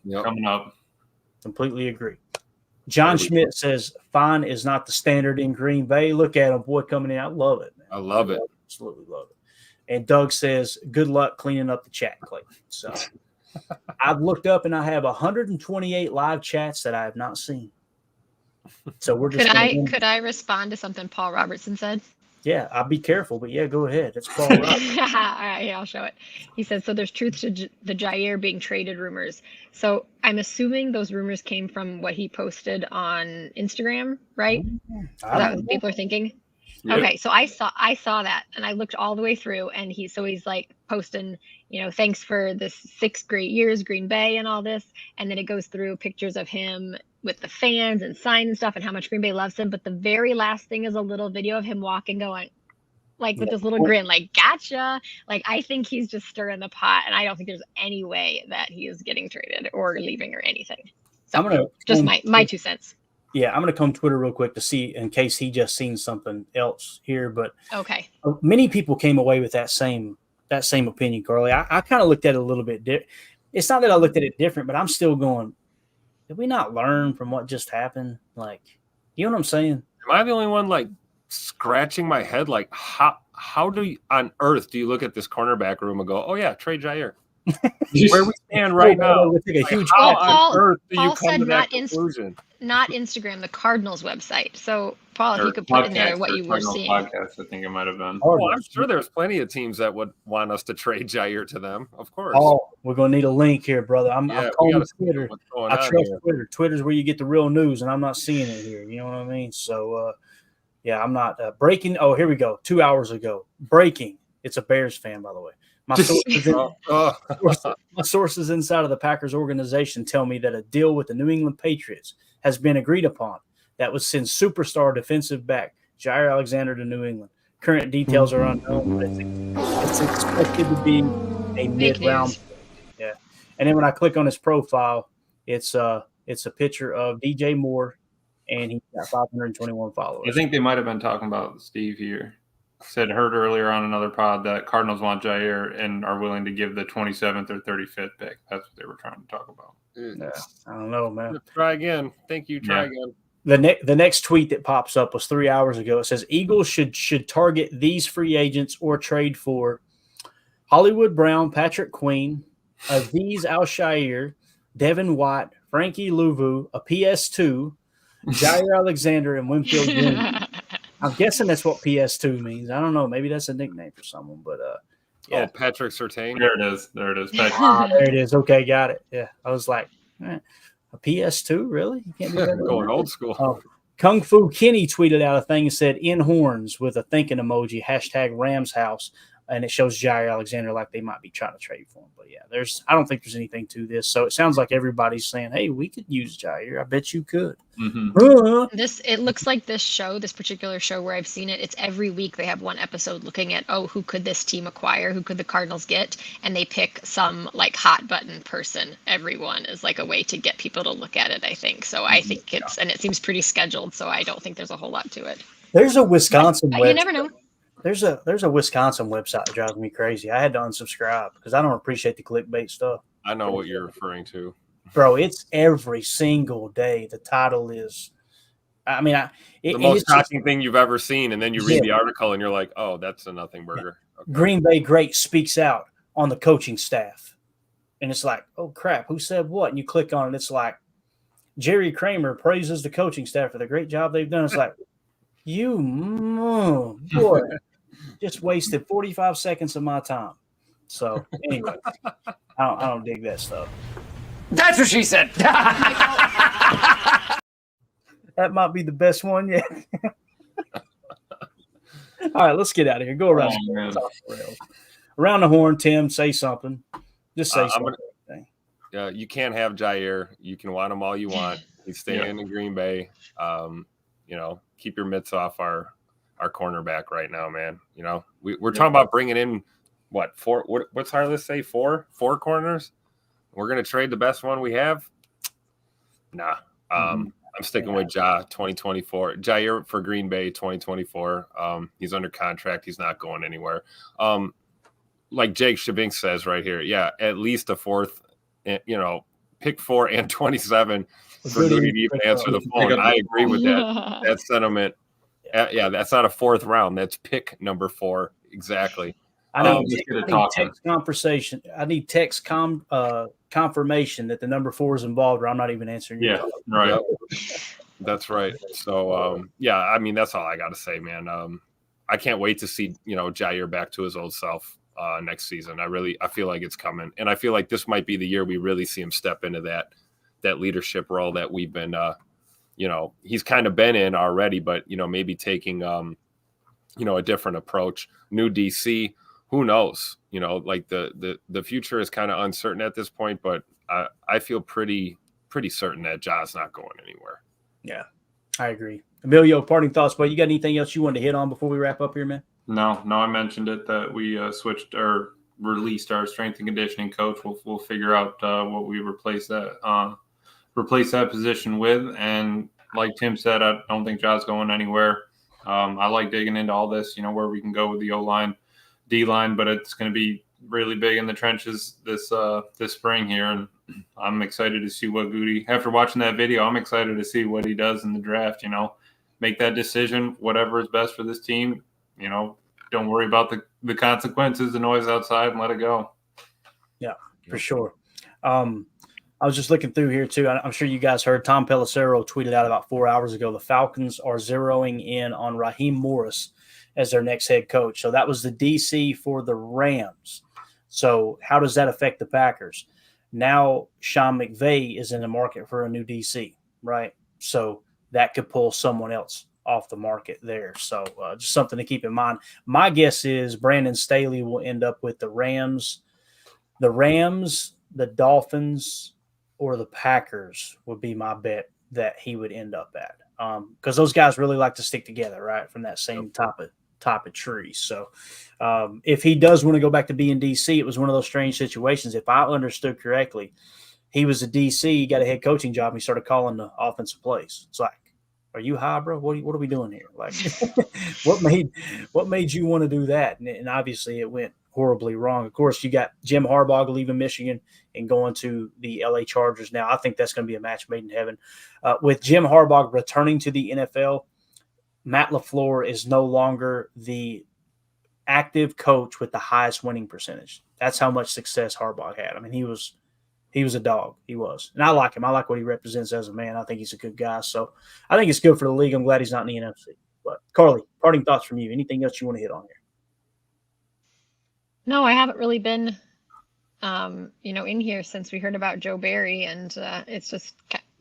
Speaker 17: Coming up.
Speaker 2: Completely agree. John Schmidt says, fine is not the standard in Green Bay. Look at him, boy, coming in. I love it, man.
Speaker 3: I love it.
Speaker 2: Absolutely love it. And Doug says, good luck cleaning up the chat, Clayton. So I've looked up and I have 128 live chats that I have not seen. So we're just
Speaker 19: could I respond to something Paul Robertson said?
Speaker 2: Yeah, I'll be careful, but yeah, go ahead. It's Paul Robertson.
Speaker 19: All right, yeah, I'll show it. He says, so there's truth to the Jair being traded rumors. So I'm assuming those rumors came from what he posted on Instagram, right? Is that what people are thinking? Yep. Okay, so I saw that and I looked all the way through, and he's like posting, thanks for this 6 great years, Green Bay and all this. And then it goes through pictures of him with the fans and signs and stuff and how much Green Bay loves him. But the very last thing is a little video of him walking, going like with this little grin, like, gotcha. Like, I think he's just stirring the pot, and I don't think there's any way that he is getting traded or leaving or anything. So I'm gonna just my 2 cents.
Speaker 2: Yeah, I'm going to come Twitter real quick to see in case he just seen something else here. But
Speaker 19: okay,
Speaker 2: many people came away with that same opinion, Carly. I kind of looked at it a little bit different. It's not that I looked at it different, but I'm still going, did we not learn from what just happened? Like, you know what I'm saying?
Speaker 3: Am I the only one like scratching my head? Like, how how on earth do you look at this cornerback room and go, oh yeah, trade Jair? Where we stand right now. How on earth do you come to that conclusion?
Speaker 19: Not Instagram, the Cardinals website. So, Paul, if you could put in there what you were seeing.
Speaker 17: Podcast, I think it might have been.
Speaker 3: Oh, I'm sure there's plenty of teams that would want us to trade Jair to them. Of course.
Speaker 2: Oh, we're gonna need a link here, brother. I'm calling Twitter. I trust Twitter. Twitter's where you get the real news, and I'm not seeing it here. You know what I mean? So, yeah, I'm not breaking. Oh, here we go. 2 hours ago, breaking. It's a Bears fan, by the way. My sources inside of the Packers organization tell me that a deal with the New England Patriots has been agreed upon that would send superstar defensive back Jair Alexander to New England. Current details are unknown, but it's expected to be a mid-round. Yeah, and then when I click on his profile, it's a picture of DJ Moore, and he's got 521 followers.
Speaker 17: I think they might have been talking about Steve here. Heard earlier on another pod that Cardinals want Jair and are willing to give the 27th or 35th pick. That's what they were trying to talk about.
Speaker 2: Yeah, I don't know, man.
Speaker 3: Try again. Thank you. Try again.
Speaker 2: The next tweet that pops up was 3 hours ago. It says Eagles should target these free agents or trade for Hollywood Brown, Patrick Queen, Aziz Al-Shaair, Devin White, Frankie Louvu, a PS2, Jair Alexander, and Winfield Jr. I'm guessing that's what PS2 means. I don't know. Maybe that's a nickname for someone, but yeah.
Speaker 3: Oh, Patrick Surtain.
Speaker 17: There it is. There it is.
Speaker 2: There it is. Okay, got it. Yeah, I was like, a PS2, really? You can't do that.
Speaker 3: Going old school.
Speaker 2: Kung Fu Kenny tweeted out a thing and said "in horns" with a thinking emoji, hashtag Rams House, and it shows Jair Alexander like they might be trying to trade for him. But yeah, I don't think there's anything to this. So it sounds like everybody's saying, "Hey, we could use Jair. I bet you could."
Speaker 17: Mm-hmm.
Speaker 19: It looks like this particular show where I've seen it, it's every week they have one episode looking at, who could this team acquire? Who could the Cardinals get? And they pick some like hot button person. Everyone is like a way to get people to look at it, I think. So I think and it seems pretty scheduled. So I don't think there's a whole lot to it.
Speaker 2: There's a Wisconsin website.
Speaker 19: You never know.
Speaker 2: There's a Wisconsin website that drives me crazy. I had to unsubscribe because I don't appreciate the clickbait stuff.
Speaker 3: I know what you're referring to.
Speaker 2: Bro, it's every single day. The title is,
Speaker 3: the most shocking thing you've ever seen, and then you read the article and you're like, oh, that's a nothing burger. Okay.
Speaker 2: Green Bay great speaks out on the coaching staff. And it's like, oh, crap, who said what? And you click on it, it's like, Jerry Kramer praises the coaching staff for the great job they've done. It's like, boy, just wasted 45 seconds of my time. So, anyway, I don't dig that stuff.
Speaker 20: That's what she said.
Speaker 2: That might be the best one yet. All right, let's get out of here. Go around. Around the horn, Tim. Say something. Just say something.
Speaker 3: You can't have Jair. You can want him all you want. He's staying in Green Bay. Keep your mitts off our cornerback right now, man. We're talking about bringing in four? What's our list say? Four corners. We're gonna trade the best one we have. Nah. I'm sticking with 2024. Jair for Green Bay 2024. He's under contract. He's not going anywhere. Like Jake Shabink says right here. Yeah, at least a fourth. Pick 4 and 27 for Goody to even answer the phone. I agree with that. That sentiment. Yeah, that's not a fourth round. That's pick number 4 exactly.
Speaker 2: I need text conversation. I need text confirmation that the number 4 is involved, or I'm not even answering.
Speaker 17: Yeah, right.
Speaker 3: Yep. That's right. So, that's all I got to say, man. I can't wait to see Jair back to his old self next season. I feel like it's coming, and I feel like this might be the year we really see him step into that leadership role that we've been, he's kind of been in already, but maybe taking a different approach. New DC. Who knows? Like the future is kind of uncertain at this point, but I feel pretty certain that Ja's not going anywhere.
Speaker 2: Yeah, I agree. Emilio, parting thoughts, but you got anything else you wanted to hit on before we wrap up here, man?
Speaker 17: No, I mentioned it that we switched or released our strength and conditioning coach. We'll figure out what we replace that position with. And like Tim said, I don't think Ja's going anywhere. I like digging into all this, where we can go with the O-line, D-line, but it's going to be really big in the trenches this spring here. And I'm excited to see what Goody, after watching that video, I'm excited to see what he does in the draft, make that decision, whatever is best for this team, don't worry about the consequences, the noise outside, and let it go.
Speaker 2: Yeah, for sure. I was just looking through here too. I'm sure you guys heard Tom Pelissero tweeted out about 4 hours ago. The Falcons are zeroing in on Raheem Morris as their next head coach. So that was the DC for the Rams. So how does that affect the Packers? Now Sean McVay is in the market for a new DC, right? So that could pull someone else off the market there. So just something to keep in mind. My guess is Brandon Staley will end up with the Rams, the Dolphins, or the Packers would be my bet that he would end up at. Because those guys really like to stick together, right, from that same type of tree. So if he does want to go back to being DC, it was one of those strange situations. If I understood correctly, he was a DC, he got a head coaching job, and he started calling the offensive plays. It's like, are you high, bro? What are we doing here? Like, what made you want to do that? And obviously it went horribly wrong. Of course, you got Jim Harbaugh leaving Michigan and going to the LA Chargers now. I think that's going to be a match made in heaven. With Jim Harbaugh returning to the NFL, Matt LaFleur is no longer the active coach with the highest winning percentage. That's how much success Harbaugh had. I mean, he was a dog. He was. And I like him. I like what he represents as a man. I think he's a good guy. So I think it's good for the league. I'm glad he's not in the NFC. But Carly, parting thoughts from you. Anything else you want to hit on here?
Speaker 19: No, I haven't really been, in here since we heard about Joe Barry, and it's just,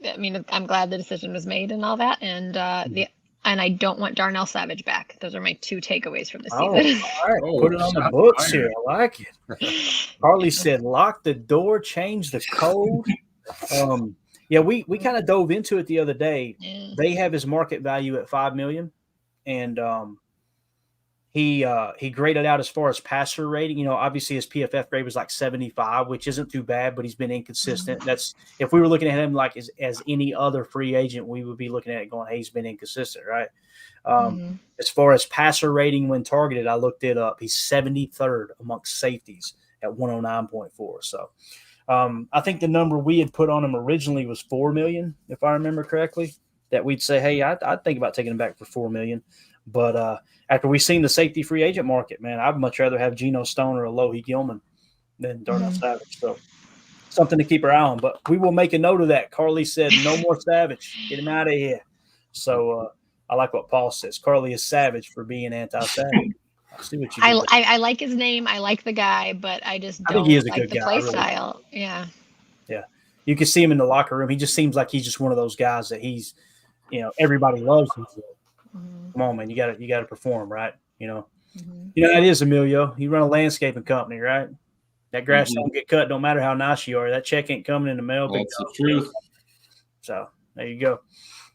Speaker 19: I'm glad the decision was made and all that, and and I don't want Darnell Savage back. Those are my two takeaways from the season.
Speaker 2: All right, put it on the books here. I like it. Carly said, "Lock the door, change the code." Yeah, we kind of dove into it the other day. Yeah. They have his market value at $5 million, and he graded out as far as passer rating. Obviously his PFF grade was like 75, which isn't too bad, but he's been inconsistent. That's, if we were looking at him like as any other free agent, we would be looking at it going, hey, he's been inconsistent, right? As far as passer rating when targeted, I looked it up. He's 73rd amongst safeties at 109.4. So I think the number we had put on him originally was $4 million, if I remember correctly, that we'd say, hey, I'd think about taking him back for $4 million. But after we've seen the safety free agent market, man, I'd much rather have Geno Stone or Alohi Gilman than Darnell Savage. So something to keep our eye on. But we will make a note of that. Carly said, no more Savage. Get him out of here. So I like what Paul says. Carly is savage for being anti-savage. I see what you do.
Speaker 19: I like his name. I like the guy, but I just don't
Speaker 2: think he is a
Speaker 19: like
Speaker 2: good
Speaker 19: the
Speaker 2: guy,
Speaker 19: play
Speaker 2: really.
Speaker 19: style. Yeah.
Speaker 2: Yeah. You can see him in the locker room. He just seems like he's just one of those guys that he's, everybody loves him. Come on, man, you gotta perform, right? That is Emilio. You run a landscaping company, right? That grass don't get cut, don't matter how nice you are. That check ain't coming in the mail.
Speaker 17: That's the truth.
Speaker 2: So there you go.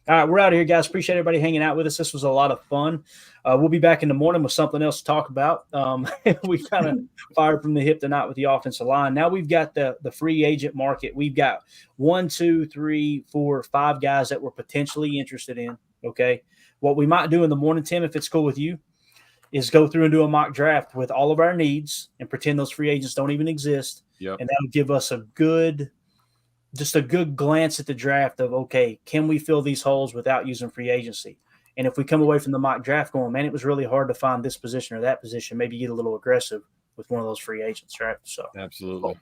Speaker 2: All right, we're out of here, guys. Appreciate everybody hanging out with us. This was a lot of fun. We'll be back in the morning with something else to talk about. We kind of fired from the hip tonight with the offensive line. Now we've got the free agent market. We've got 1, 2, 3, 4, 5 guys that we're potentially interested in. Okay. What we might do in the morning, Tim, if it's cool with you, is go through and do a mock draft with all of our needs and pretend those free agents don't even exist.
Speaker 3: Yep.
Speaker 2: And that'll give us a good glance at the draft of, okay, can we fill these holes without using free agency? And if we come away from the mock draft going, man, it was really hard to find this position or that position, maybe get a little aggressive with one of those free agents, right? So
Speaker 3: absolutely.
Speaker 2: Cool.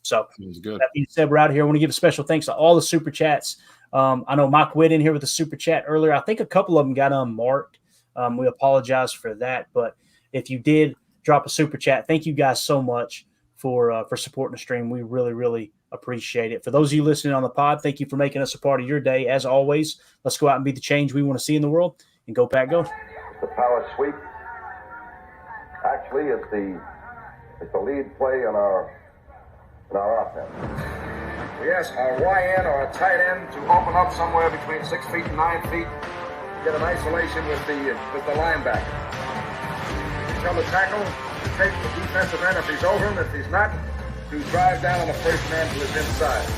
Speaker 2: So
Speaker 3: good.
Speaker 2: That being said, we're out of here. I want to give a special thanks to all the super chats. I know Mike Witt in here with a super chat earlier. I think a couple of them got unmarked. We apologize for that. But if you did drop a super chat, thank you guys so much for supporting the stream. We really, really appreciate it. For those of you listening on the pod, thank you for making us a part of your day. As always, let's go out and be the change we want to see in the world. And go, Pack, go.
Speaker 1: The power sweep. Actually, it's the lead play in our offense. Yes, our YN or a tight end to open up somewhere between 6 feet and 9 feet. Get an isolation with the linebacker. Tell the tackle to take the defensive end if he's over him. If he's not, to drive down on the first man to his inside.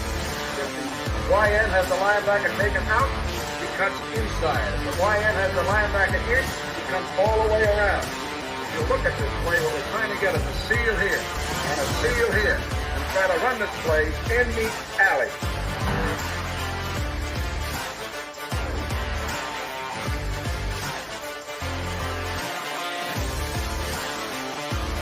Speaker 1: If the YN has the linebacker taken out, he cuts inside. If the YN has the linebacker in, he comes all the way around. If you look at this play, what we're trying to get is a seal here and a seal here. Try to run this play in the alley.